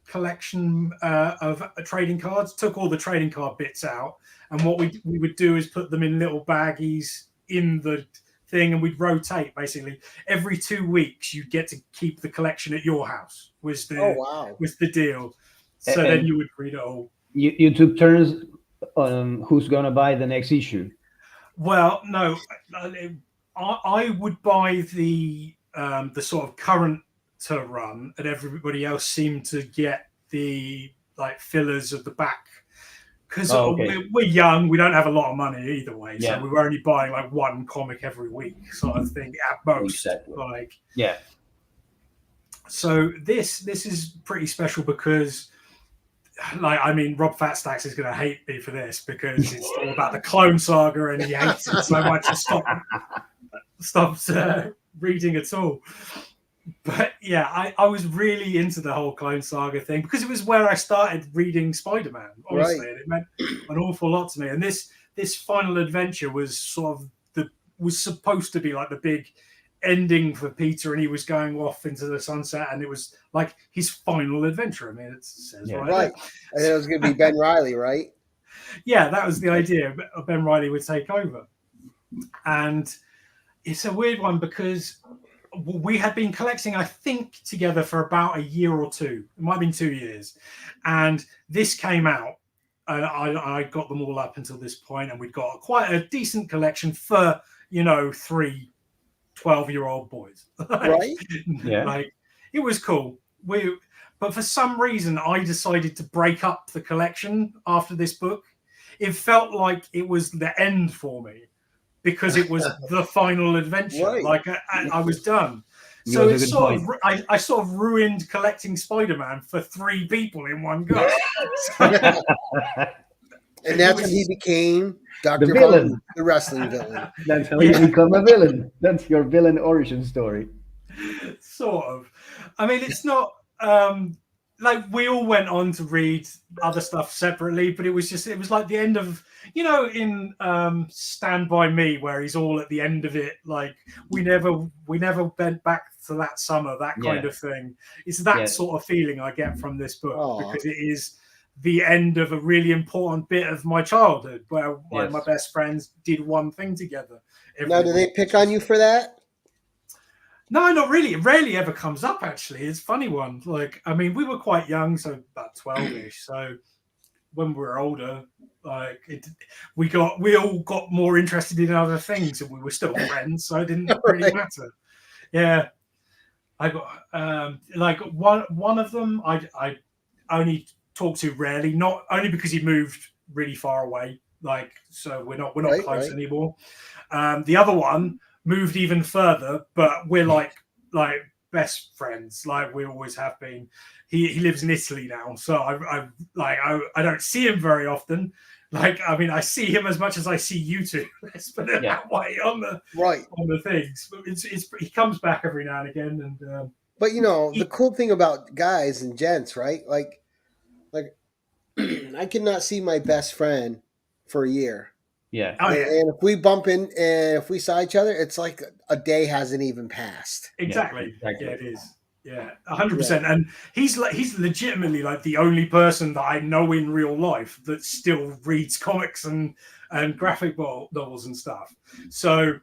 collection of trading cards. Took all the trading card bits out, and what we would do is put them in little baggies in the thing, and we'd rotate. Basically, every 2 weeks you'd get to keep the collection at your house. Was the deal. So then you would read it all. You took turns on who's gonna buy the next issue. Well, no, I would buy the sort of current to run, and everybody else seemed to get the like fillers of the back, because we're young, we don't have a lot of money either way, so we were only buying like one comic every week sort of thing at most. Exactly. So this is pretty special because, like, I mean, Rob Fatstacks is going to hate me for this because it's all about the Clone Saga and he hates it so much he stops reading at all. But yeah, I was really into the whole Clone Saga thing because it was where I started reading Spider-Man, honestly, and it meant an awful lot to me. And this final adventure was sort of was supposed to be like the big ending for Peter, and he was going off into the sunset, and it was like his final adventure. I mean, it says right. And it was going to be Ben Reilly, right? Yeah, that was the idea. Ben Reilly would take over, and it's a weird one because we had been collecting, I think, together for about a year or two. It might have been 2 years, and this came out, and I got them all up until this point, and we'd got quite a decent collection for 3 12-year-old boys. Right? Yeah. Like, it was cool. But for some reason, I decided to break up the collection after this book. It felt like it was the end for me because it was the final adventure. Right. Like I was done. So it's I sort of ruined collecting Spider-Man for 3 people in one go. And that's when he became Dr. The villain, the wrestling villain. That's how you become a villain. That's your villain origin story. Sort of. I mean, it's not like we all went on to read other stuff separately, but it was like the end of, in Stand By Me, where he's all at the end of it. Like we never went back to that summer, that kind of thing. It's that sort of feeling I get from this book because it is the end of a really important bit of my childhood where one of my best friends did one thing together. Now, do they pick on you for that? No, not really. It rarely ever comes up, actually. It's a funny one. Like, I mean, we were quite young, so about 12-ish. So when we were older, like we all got more interested in other things, and we were still friends, so it didn't really matter. Yeah. I got like one of them I only talk to rarely, not only because he moved really far away, like, so we're not close anymore. The other one moved even further, but we're like best friends, like we always have been. He lives in Italy now, so I don't see him very often. Like, I mean, I see him as much as I see you two. Let's put it that way on the things. But he comes back every now and again, and but the cool thing about guys and gents, right? Like I cannot see my best friend for a year. Yeah. And if we bump in and if we saw each other, it's like a day hasn't even passed. Exactly. Yeah, it is. Yeah, 100%. And he's legitimately like the only person that I know in real life that still reads comics and graphic novels and stuff. So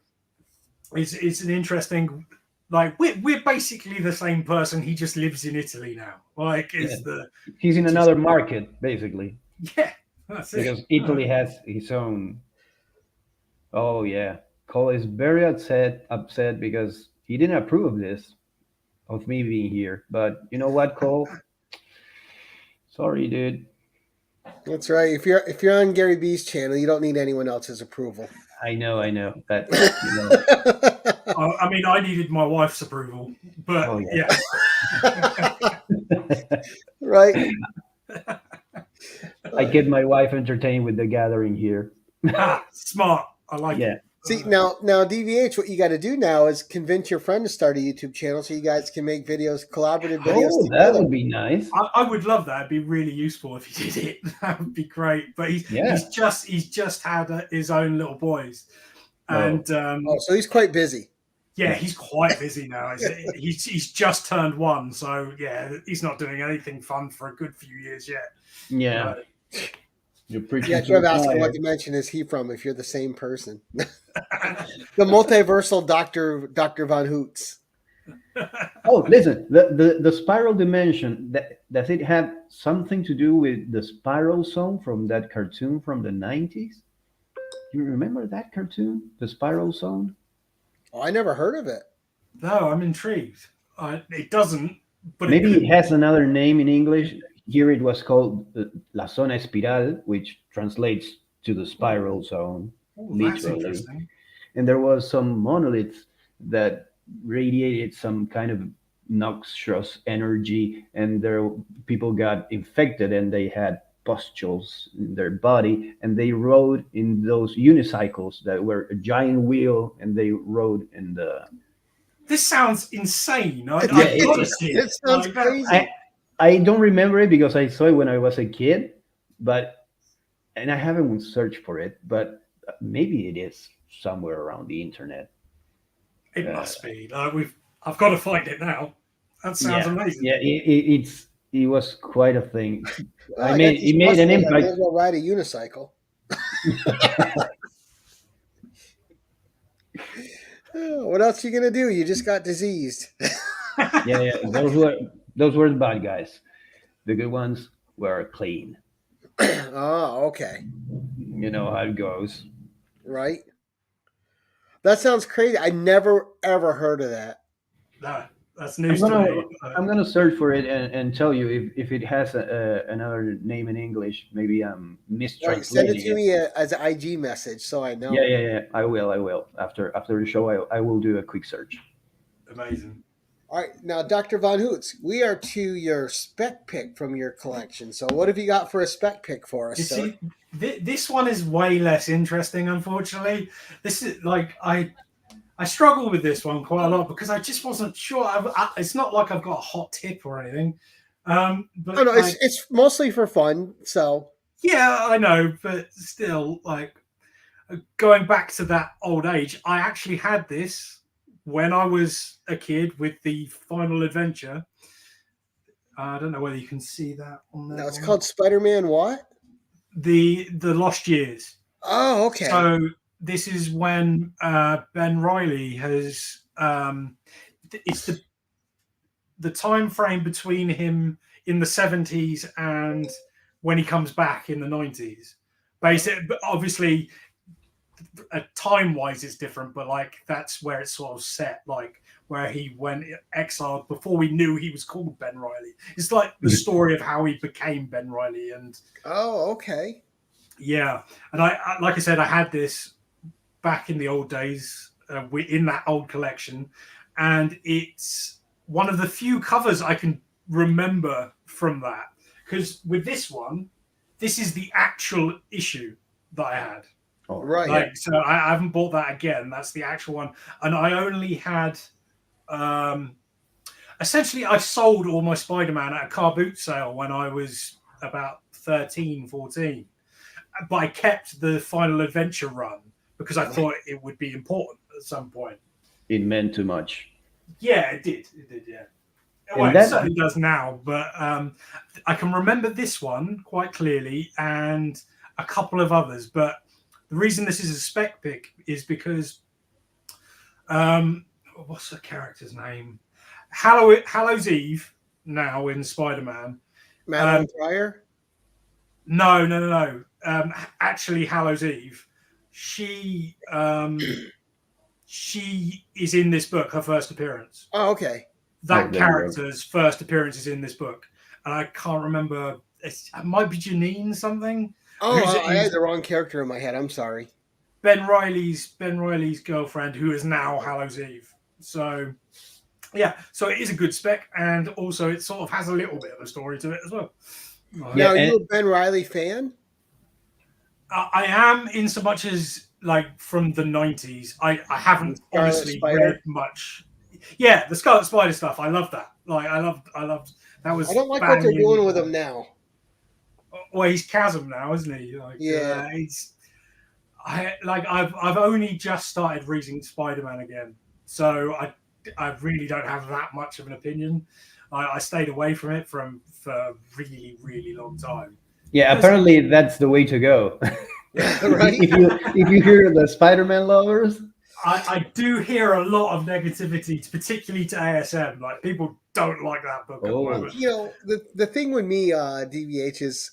it's an interesting. Like we're basically the same person. He just lives in Italy now. Like he's in another market, basically. Yeah, that's because Italy has its own. Oh yeah, Cole is very upset because he didn't approve of this, of me being here. But you know what, Cole? Sorry, dude. That's right. If you're on Gary B's channel, you don't need anyone else's approval. I know. But I mean, I needed my wife's approval, but right. I get my wife entertained with the gathering here. Smart. I like it. See, now DVH, what you got to do now is convince your friend to start a YouTube channel so you guys can make videos, collaborative videos. Oh, that would be nice. I would love that. It'd be really useful if he did it. That would be great. But he's just had his own little boys, and so he's quite busy. Yeah, he's quite busy now. He's just turned 1, so yeah, he's not doing anything fun for a good few years yet. Yeah, But, you're preaching Yeah, to Trev the asking choir. what dimension is he from if you're the same person. The multiversal Dr. Von Hoots. Oh, listen, the spiral dimension, does it have something to do with the spiral zone from that cartoon from the 90s? You remember that cartoon, the spiral zone? Oh, I never heard of it. no, I'm intrigued. It doesn't, but it Maybe could. it has another name in English. Here it was called La Zona Espiral, which translates to the spiral zone, Oh, that's literally. interesting. And there was some monoliths that radiated some kind of noxious energy, and there people got infected, and they had pustules in their body, and they rode in those unicycles that were a giant wheel, and they rode in the. This sounds insane. Yeah, I've got to see It it. sounds Like that. crazy. I don't remember it because I saw it when I was a kid, but and I haven't searched for it, but maybe it is somewhere around the internet. It Uh, must be. I've got to find it now. That sounds yeah, amazing. yeah, it was quite a thing. Oh, I got these It made an muscles. I may impact. as well ride a unicycle. Oh, what else are you gonna do? You just got diseased. Yeah, yeah, those were the bad guys. The good ones were clean. Oh, okay. You know how it goes. Right. That sounds crazy. I never ever heard of that. No, that's I'm news to gonna me. I'm gonna search for it and tell you if it has another name in English. Maybe I'm Right. Send it mistranslating to it. me as an IG message so I know. Yeah, yeah, yeah. I will. I will. After the show, I will do a quick search. Amazing. All right. Now, Dr. Von Hoots, we are to your spec pick from your collection. So, what have you got for a spec pick for us, You sir? see, this one is way less interesting, unfortunately. This is like I struggle with this one quite a lot because I just wasn't sure. It's not like I've got a hot tip or anything, Oh but no, like it's mostly for fun. So, yeah, I know, but still, like going back to that old age, I actually had this when I was a kid with the Final Adventure. I don't know whether you can see that on there now it's or called not. Spider-Man. What? The Lost Years. Oh, okay. So this is when Ben Riley has. It's the time frame between him in the 70s and when he comes back in the 90s. Basic, but obviously, time wise, it's different. But like that's where it's sort of set. Like where he went exiled before we knew he was called Ben Riley. It's like the story of how he became Ben Riley and. Oh, okay. Yeah, and I like I said, I had this back in the old days, in that old collection, and it's one of the few covers I can remember from that. Because with this one, this is the actual issue that I had. Oh, Right. yeah. Like, so I haven't bought that again. That's the actual one, and I only had. Essentially, I sold all my Spider-Man at a car boot sale when I was about 13, 14. But I kept the Final Adventure run because I thought it would be important at some point. It meant too much. Yeah, it did. It did, yeah. Well, And it that certainly does now, but I can remember this one quite clearly and a couple of others. But the reason this is a spec pick is because what's the character's name? Hallows Eve now in Spider-Man. Madeline Pryor. No. Actually, Hallows Eve. She is in this book. Her first appearance. Oh, okay. That there you go. character's first appearance is in this book, and I can't remember. It might be Janine something. Oh, Who's- I had the wrong character in my head. I'm sorry. Ben Riley's girlfriend, who is now Hallows Eve. So, yeah, so it is a good spec, and also it sort of has a little bit of a story to it as well. Yeah, Now, are and- you a Ben Riley fan? I am in so much as like from the 90s. I haven't Scarlet honestly Spider? read much. Yeah, the Scarlet Spider stuff. I love that. Like I loved that was. I don't like what they're banging. doing with him now. Well, he's Chasm now, isn't he? Like, Yeah. I've only just started reading Spider-Man again. so I really don't have that much of an opinion. I stayed away from it for a really really long time. Yeah, Because apparently that's the way to go. Right? If you hear the Spider-Man lovers, I do hear a lot of negativity, particularly to ASM. Like people don't like that book at the oh, moment. You know, the thing with me, DVH, is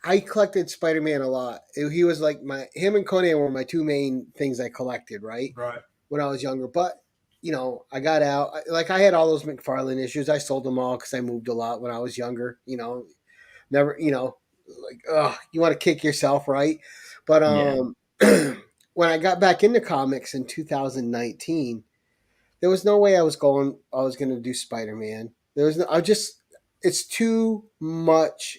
I collected Spider Man a lot. He was like him and Conan were my two main things I collected, right? Right. When I was younger. But, I got out. Like, I had all those McFarlane issues. I sold them all because I moved a lot when I was younger, never, like, you want to kick yourself, right? But, yeah, when I got back into comics in 2019, there was no way I was going to do Spider-Man. There was no, I just, it's too much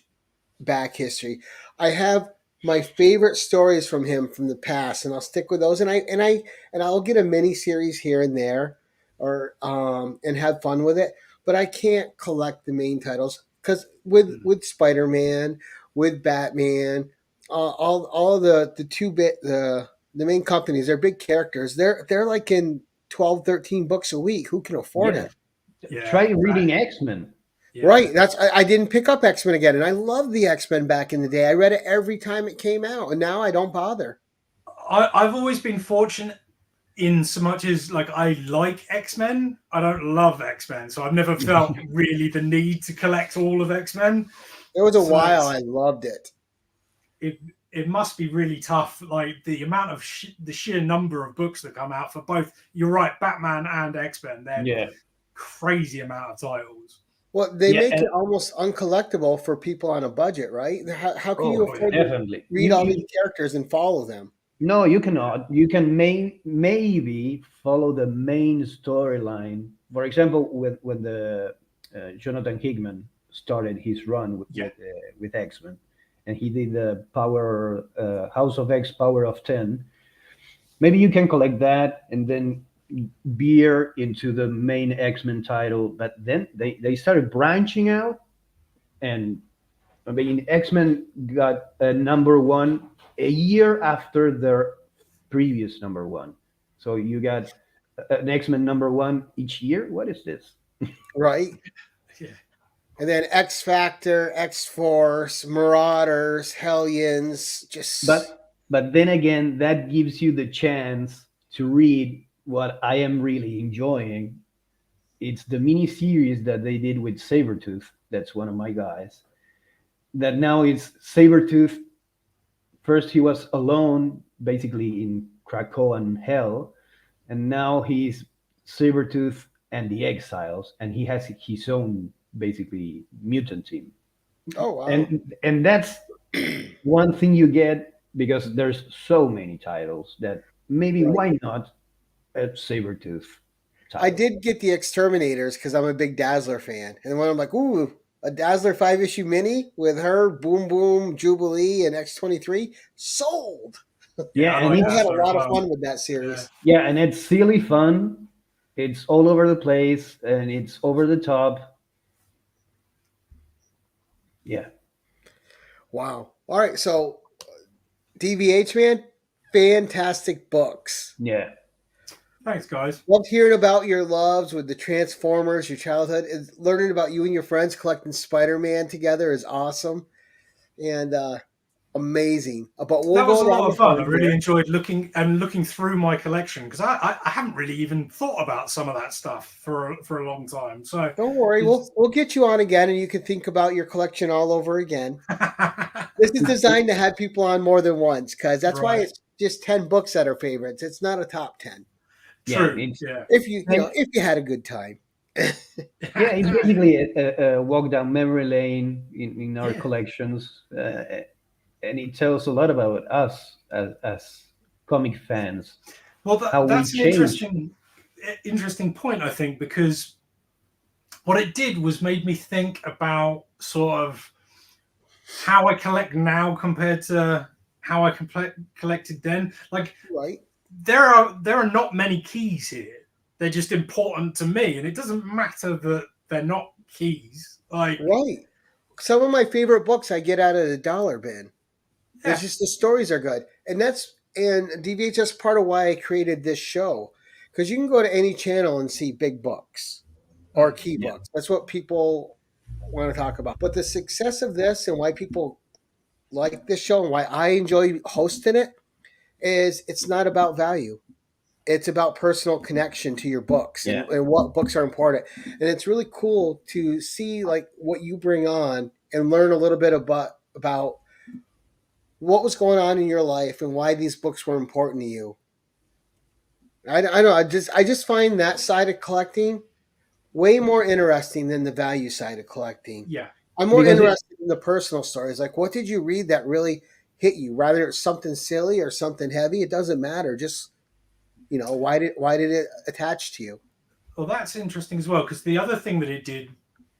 back history. I have my favorite stories from him from the past, and I'll stick with those. And I'll get a mini series here and there, or and have fun with it. But I can't collect the main titles because with Spider Man, with Batman, all the two bit the main companies, they're big characters. They're like in 12, 13 books a week. Who can afford yeah. it? Yeah. Try reading X-Men. Yeah. Right. I didn't pick up X Men again, and I loved the X Men back in the day. I read it every time it came out, and now I don't bother. I've always been fortunate in so much as like I like X-Men. I don't love X-Men, so I've never felt really the need to collect all of X-Men. There was a So while I loved it. it it must be really tough, like the amount of the sheer number of books that come out for both. You're right, Batman and X-Men. They're Yeah, crazy amount of titles. Well, they yeah, make it almost uncollectible for people on a budget, right? How can you Oh afford yeah, to definitely. read all these characters and follow them? No, you cannot. You can maybe follow the main storyline. For example, when the Jonathan Hickman started his run yeah, with X Men, and he did the Power House of X, Power of 10. Maybe you can collect that and then veer into the main X Men title. But then they started branching out, and I mean, X Men got a number one a year after their previous number one. So you got an X Men number one each year. What is this? Right? yeah, And then X Factor, X Force, Marauders, Hellions, just But then again, that gives you the chance to read what I am really enjoying. It's the mini series that they did with Sabretooth. That's one of my guys. That now is Sabretooth. First, he was alone, basically in Krakoan hell, and now he's Sabretooth and the Exiles, and he has his own basically mutant team. oh wow. And that's one thing you get because there's so many titles that maybe Right. why not a Sabretooth I title? did get the Exterminators because I'm a big Dazzler fan. And when I'm like, ooh, a Dazzler 5 issue mini with her, Boom Boom, Jubilee, and X-23, sold. yeah. Yeah, I and like I had a Dazzler as lot of well. fun with that Yeah, series. it's silly fun. It's all over the place and it's over the top. Yeah. Wow. All right. So, DVH, man, fantastic books. Yeah. thanks guys. Loved hearing about your loves with the Transformers, your childhood. Learning about you and your friends collecting Spider Man together is awesome and amazing. But we'll That was go a lot around of the fun. I horn really here. enjoyed looking through my collection because I haven't really even thought about some of that stuff for a long time. So Don't worry, it's we'll get you on again, and you can think about your collection all over again. This is designed to have people on more than once, because that's why right. it's just 10 books that are favorites. It's not a top 10. Yeah. True. It's Yeah. If you and if you had a good time. yeah, it's basically a walk down memory lane in our Yeah. collections, and it tells a lot about us as comic fans, Well, how we that's an change. interesting point, I think, because what it did was made me think about sort of how I collect now compared to how I collected then. Like Right, there are not many keys here. They're just important to me, and it doesn't matter that they're not keys. Like right. Some of my favorite books I get out of the dollar bin. It's yeah, just the stories are good, and DVHS part of why I created this show, because you can go to any channel and see big books or key Yeah. books. That's what people want to talk about. But the success of this and why people like this show and why I enjoy hosting it is it's not about value. It's about personal connection to your books Yeah. and what books are important. And it's really cool to see like what you bring on and learn a little bit about what was going on in your life and why these books were important to you. I know I just find that side of collecting way more interesting than the value side of collecting. Yeah. I'm more Because interested in the personal stories. Like, what did you read that really hit you? Rather it's something silly or something heavy, it doesn't matter. Just why did it attach to you? Well, that's interesting as well, because the other thing that it did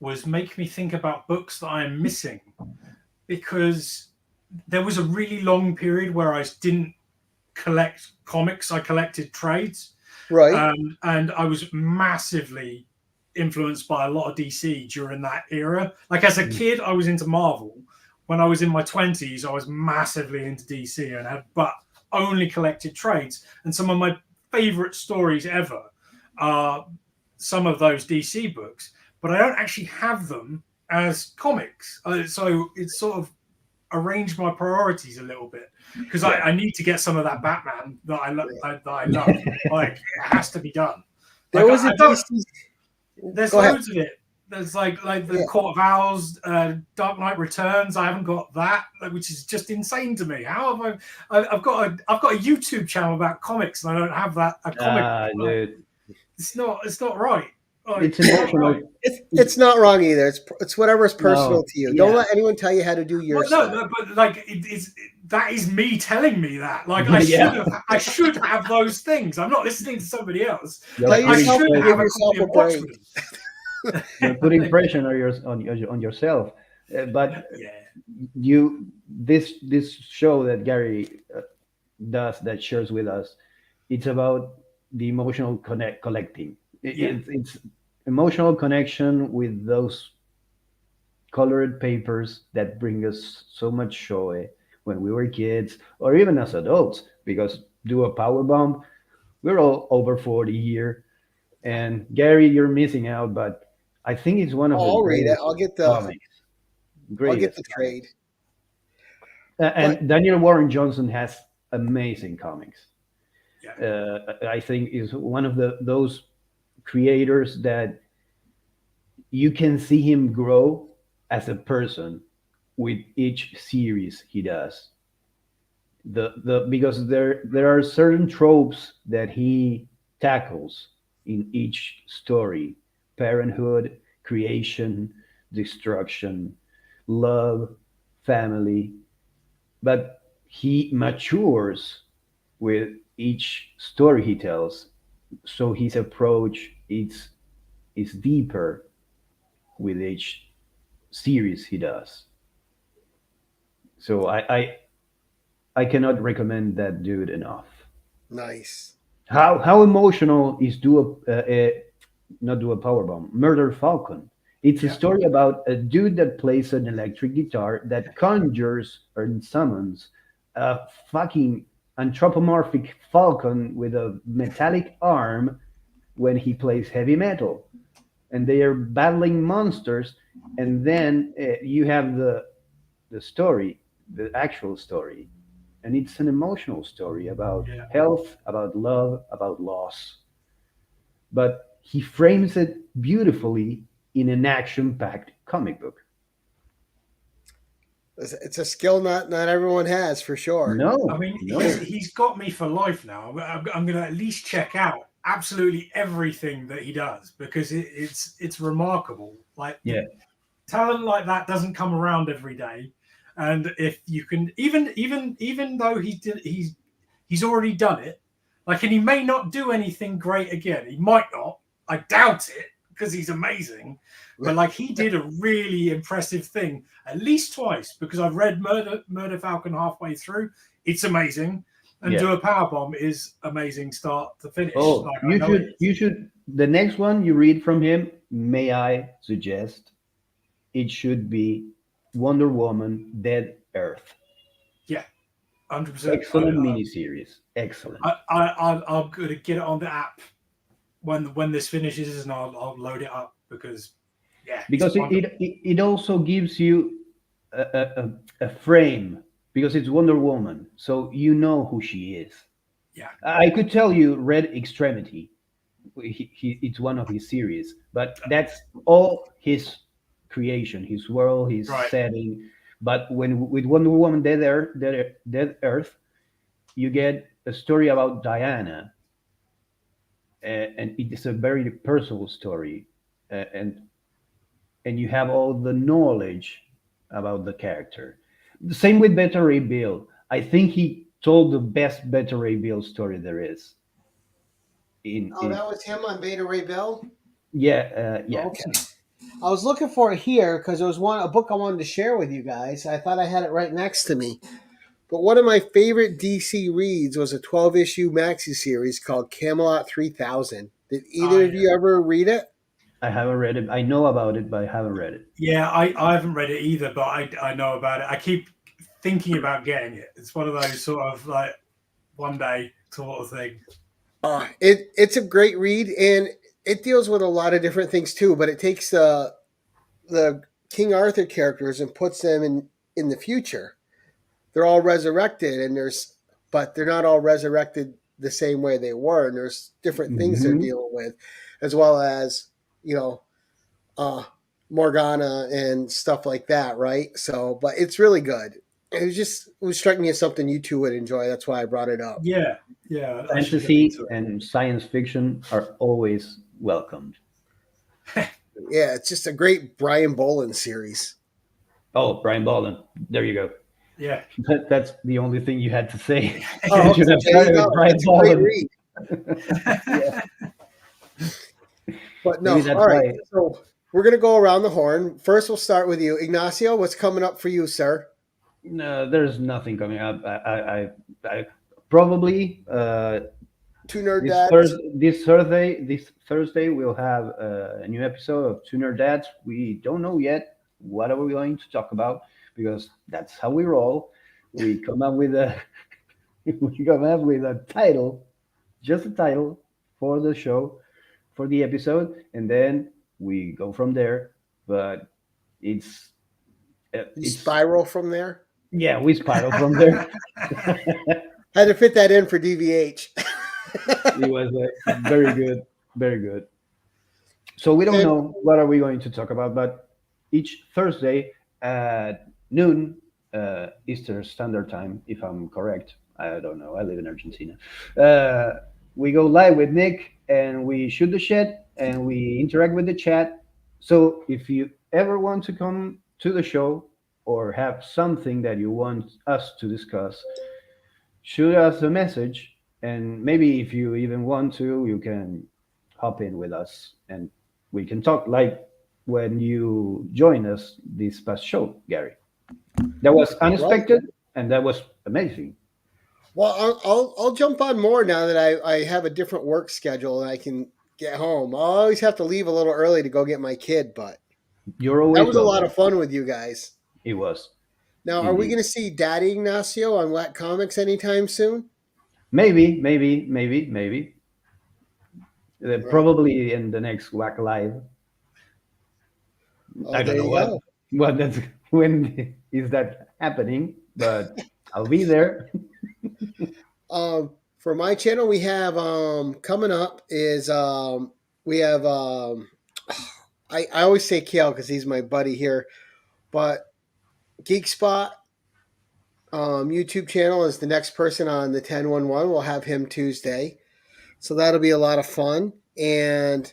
was make me think about books that I am missing, because there was a really long period where I didn't collect comics. I collected trades. Right. And I was massively influenced by a lot of DC during that era. Like as a kid, I was into Marvel. When I was in my 20s, I was massively into DC and but only collected trades. And some of my favorite stories ever are some of those DC books, but I don't actually have them as comics. So it's sort of arranged my priorities a little bit, because I need to get some of that Batman that I love. Like it has to be done. There Like, was a DC. there's Go ahead. loads of it. There's like the Court of Owls, Dark Knight Returns. I haven't got that, which is just insane to me. How have I've got a YouTube channel about comics and I don't have that a comic. Dude. It's not right. Like, It's emotional. It's not wrong either. It's whatever's personal to you. Don't yeah. let anyone tell you how to do your Well, stuff. no, but like that is me telling me that. Like Yeah. I should have those things. I'm not listening to somebody else. You're Tell I yourself should to have give a yourself copy a of Watch break. with them. You're putting pressure on yourself. But Yeah. this show that Gary does, that shares with us, it's about the emotional collecting. It's emotional connection with those colored papers that bring us so much joy when we were kids or even as adults, because do a power bomb, we're all over 40 here. And Gary, you're missing out, but I think it's one of the I'll read it. greatest I'll get comics. I'll get Greatest the comics. trade. And Daniel Warren Johnson has amazing comics. Yeah. I think is one of those creators that you can see him grow as a person with each series he does. Because there are certain tropes that he tackles in each story: parenthood, creation, destruction, love, family. But he matures with each story he tells, so his approach is deeper with each series he does. So I cannot recommend that dude enough. Nice. How emotional is not do a powerbomb, Murder Falcon? It's a story about a dude that plays an electric guitar that conjures or summons a fucking anthropomorphic falcon with a metallic arm when he plays heavy metal, and they are battling monsters. And then you have the story, the actual story, and it's an emotional story about health, about love, about loss. But he frames it beautifully in an action-packed comic book. It's a skill not everyone has, for sure. No, I mean, no. he's got me for life now. I'm going to at least check out absolutely everything that he does, because it's remarkable. Like, talent like that doesn't come around every day. And if you can, even though he's already done it, like, and he may not do anything great again. He might not. I doubt it, because he's amazing. But like, he did a really impressive thing at least twice, because I've read Murder Falcon halfway through. It's amazing. And Do a Powerbomb is amazing start to finish. Oh, like, you should. The next one you read from him, may I suggest, it should be Wonder Woman: Dead Earth. Yeah, 100%. Excellent miniseries. Excellent. I'm going to get it on the app when this finishes, and I'll load it up because because it also gives you a frame, because it's Wonder Woman, so you know who she is. Yeah, I could tell you Red Extremity. It's one of his series, but that's all his creation, his world, his setting. But when with Wonder Woman Dead Earth, you get a story about Diana, and it is a very personal story, and you have all the knowledge about the character. The same with Beta Ray Bill. I think he told the best Beta Ray Bill story there is. That was him on Beta Ray Bill? Yeah. Okay. I was looking for it here because there was a book I wanted to share with you guys. I thought I had it right next to me. But one of my favorite DC reads was a 12-issue maxi series called Camelot 3000. Did either of you ever read it? I haven't read it. I know about it, but I haven't read it. Yeah, I haven't read it either, but I know about it. I keep thinking about getting it. It's one of those sort of like one day sort of thing. It's a great read, and it deals with a lot of different things too, but it takes the King Arthur characters and puts them in the future. They're all resurrected, but they're not all resurrected the same way they were, and there's different things they're dealing with, as well as Morgana and stuff like that, right? So, but it's really good. It was striking me as something you two would enjoy. That's why I brought it up. Yeah. Fantasy and science fiction are always welcomed. Yeah, it's just a great Brian Boland series. Oh, Brian Boland. There you go. Yeah. That's the only thing you had to say. Oh, okay, Brian Boland. Yeah. But no, all right. So we're going to go around the horn. First, we'll start with you. Ignacio, what's coming up for you, sir? No, there's nothing coming up. I probably Two Nerd Dads. This Thursday we'll have a new episode of Two Nerd Dads. We don't know yet what are we going to talk about, because that's how we roll. We come up with a title, just a title for the show, for the episode, and then we go from there. But it's spiral from there. Yeah, we spiral from there. Had to fit that in for DVH. It was very good, very good. So we don't know what are we going to talk about, but each Thursday at noon Eastern Standard Time, if I'm correct. I don't know. I live in Argentina. We go live with Nick, and we shoot the shit, and we interact with the chat. So if you ever want to come to the show or have something that you want us to discuss, shoot us a message. And maybe if you even want to, you can hop in with us and we can talk, like when you joined us this past show, Gary. That was unexpected, and that was amazing. Well, I'll jump on more now that I have a different work schedule and I can get home. I'll always have to leave a little early to go get my kid, but that was a lot of fun with you guys. It was. Now, are we going to see Daddy Ignacio on Whack Comics anytime soon? Maybe. Probably in the next Whack Live. I don't know when is that happening, but I'll be there. For my channel, we have coming up is we have I always say Kale because he's my buddy here, but Geek Spot YouTube channel is the next person on the 1011. We'll have him Tuesday, so that'll be a lot of fun. And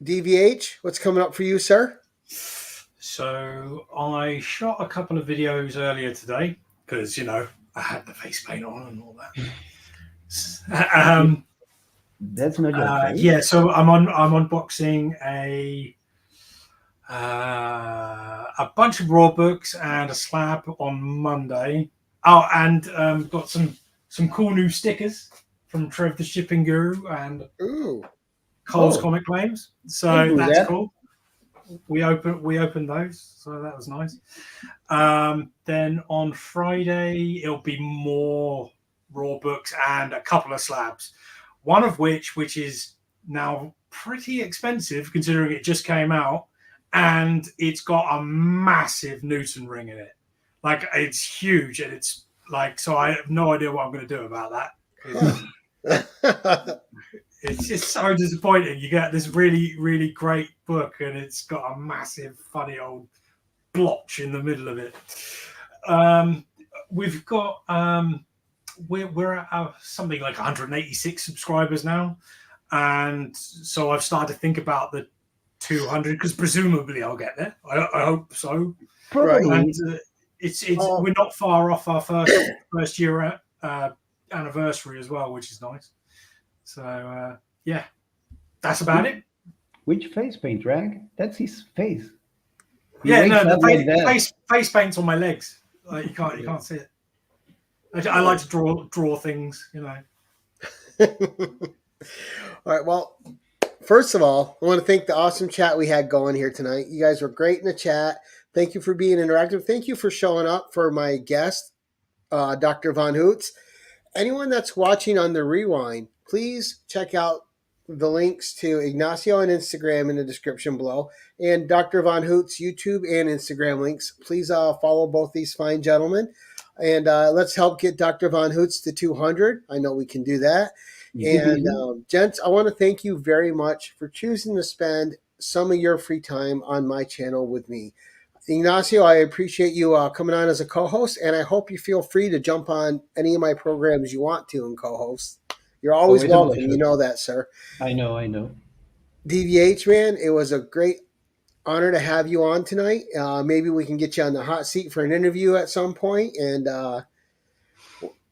DVH, what's coming up for you, sir? So I shot a couple of videos earlier today because I had the face paint on and all that. That's not your face. Yeah, so I'm unboxing a bunch of raw books and a slab on Monday. Oh, and got some cool new stickers from Trev the Shipping Guru and Cole's Comic Claims. So that's cool. We opened those, so that was nice. Then on Friday it'll be more raw books and a couple of slabs. One of which is now pretty expensive considering it just came out, and it's got a massive Newton ring in it. Like it's huge, and it's like, so I have no idea what I'm going to do about that. It's just so disappointing. You get this really, really great book, and it's got a massive, funny old blotch in the middle of it. We've got we're at something like 186 subscribers now, and so I've started to think about the 200 because presumably I'll get there. I hope so. Probably. And it's we're not far off our first year anniversary as well, which is nice. So yeah, that's about it. Which face paint, Rag? That's his face. Yeah, no, the face paint's on my legs. Like you can't see it. I like to draw things, you know. All right. Well, first of all, I want to thank the awesome chat we had going here tonight. You guys were great in the chat. Thank you for being interactive. Thank you for showing up for my guest, Dr. Von Hoots. Anyone that's watching on the rewind, please check out the links to Ignacio on Instagram in the description below, and Dr. Von Hoots YouTube and Instagram links. Please follow both these fine gentlemen, and let's help get Dr. Von Hoots to 200. I know we can do that. And gents, I want to thank you very much for choosing to spend some of your free time on my channel with me. Ignacio, I appreciate you coming on as a co-host, and I hope you feel free to jump on any of my programs you want to and co-host. You're always welcome. You know that, sir. I know. DVH, man, it was a great honor to have you on tonight. Maybe we can get you on the hot seat for an interview at some point, and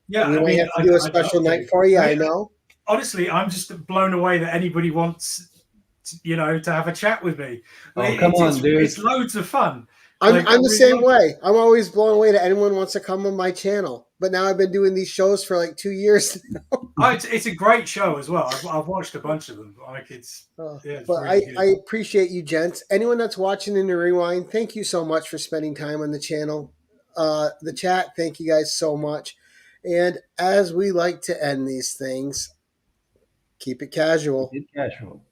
yeah, we might have to do a special night for you. I know. Honestly, I'm just blown away that anybody wants, to have a chat with me. Oh, come on, dude! It's loads of fun. I'm the same way. I'm always blown away that anyone wants to come on my channel. But now I've been doing these shows for like 2 years now. It's a great show as well. I've watched a bunch of them. Like it's but really I appreciate you, gents. Anyone that's watching in the rewind, thank you so much for spending time on the channel. The chat, thank you guys so much. And as we like to end these things, keep it casual. Keep it casual.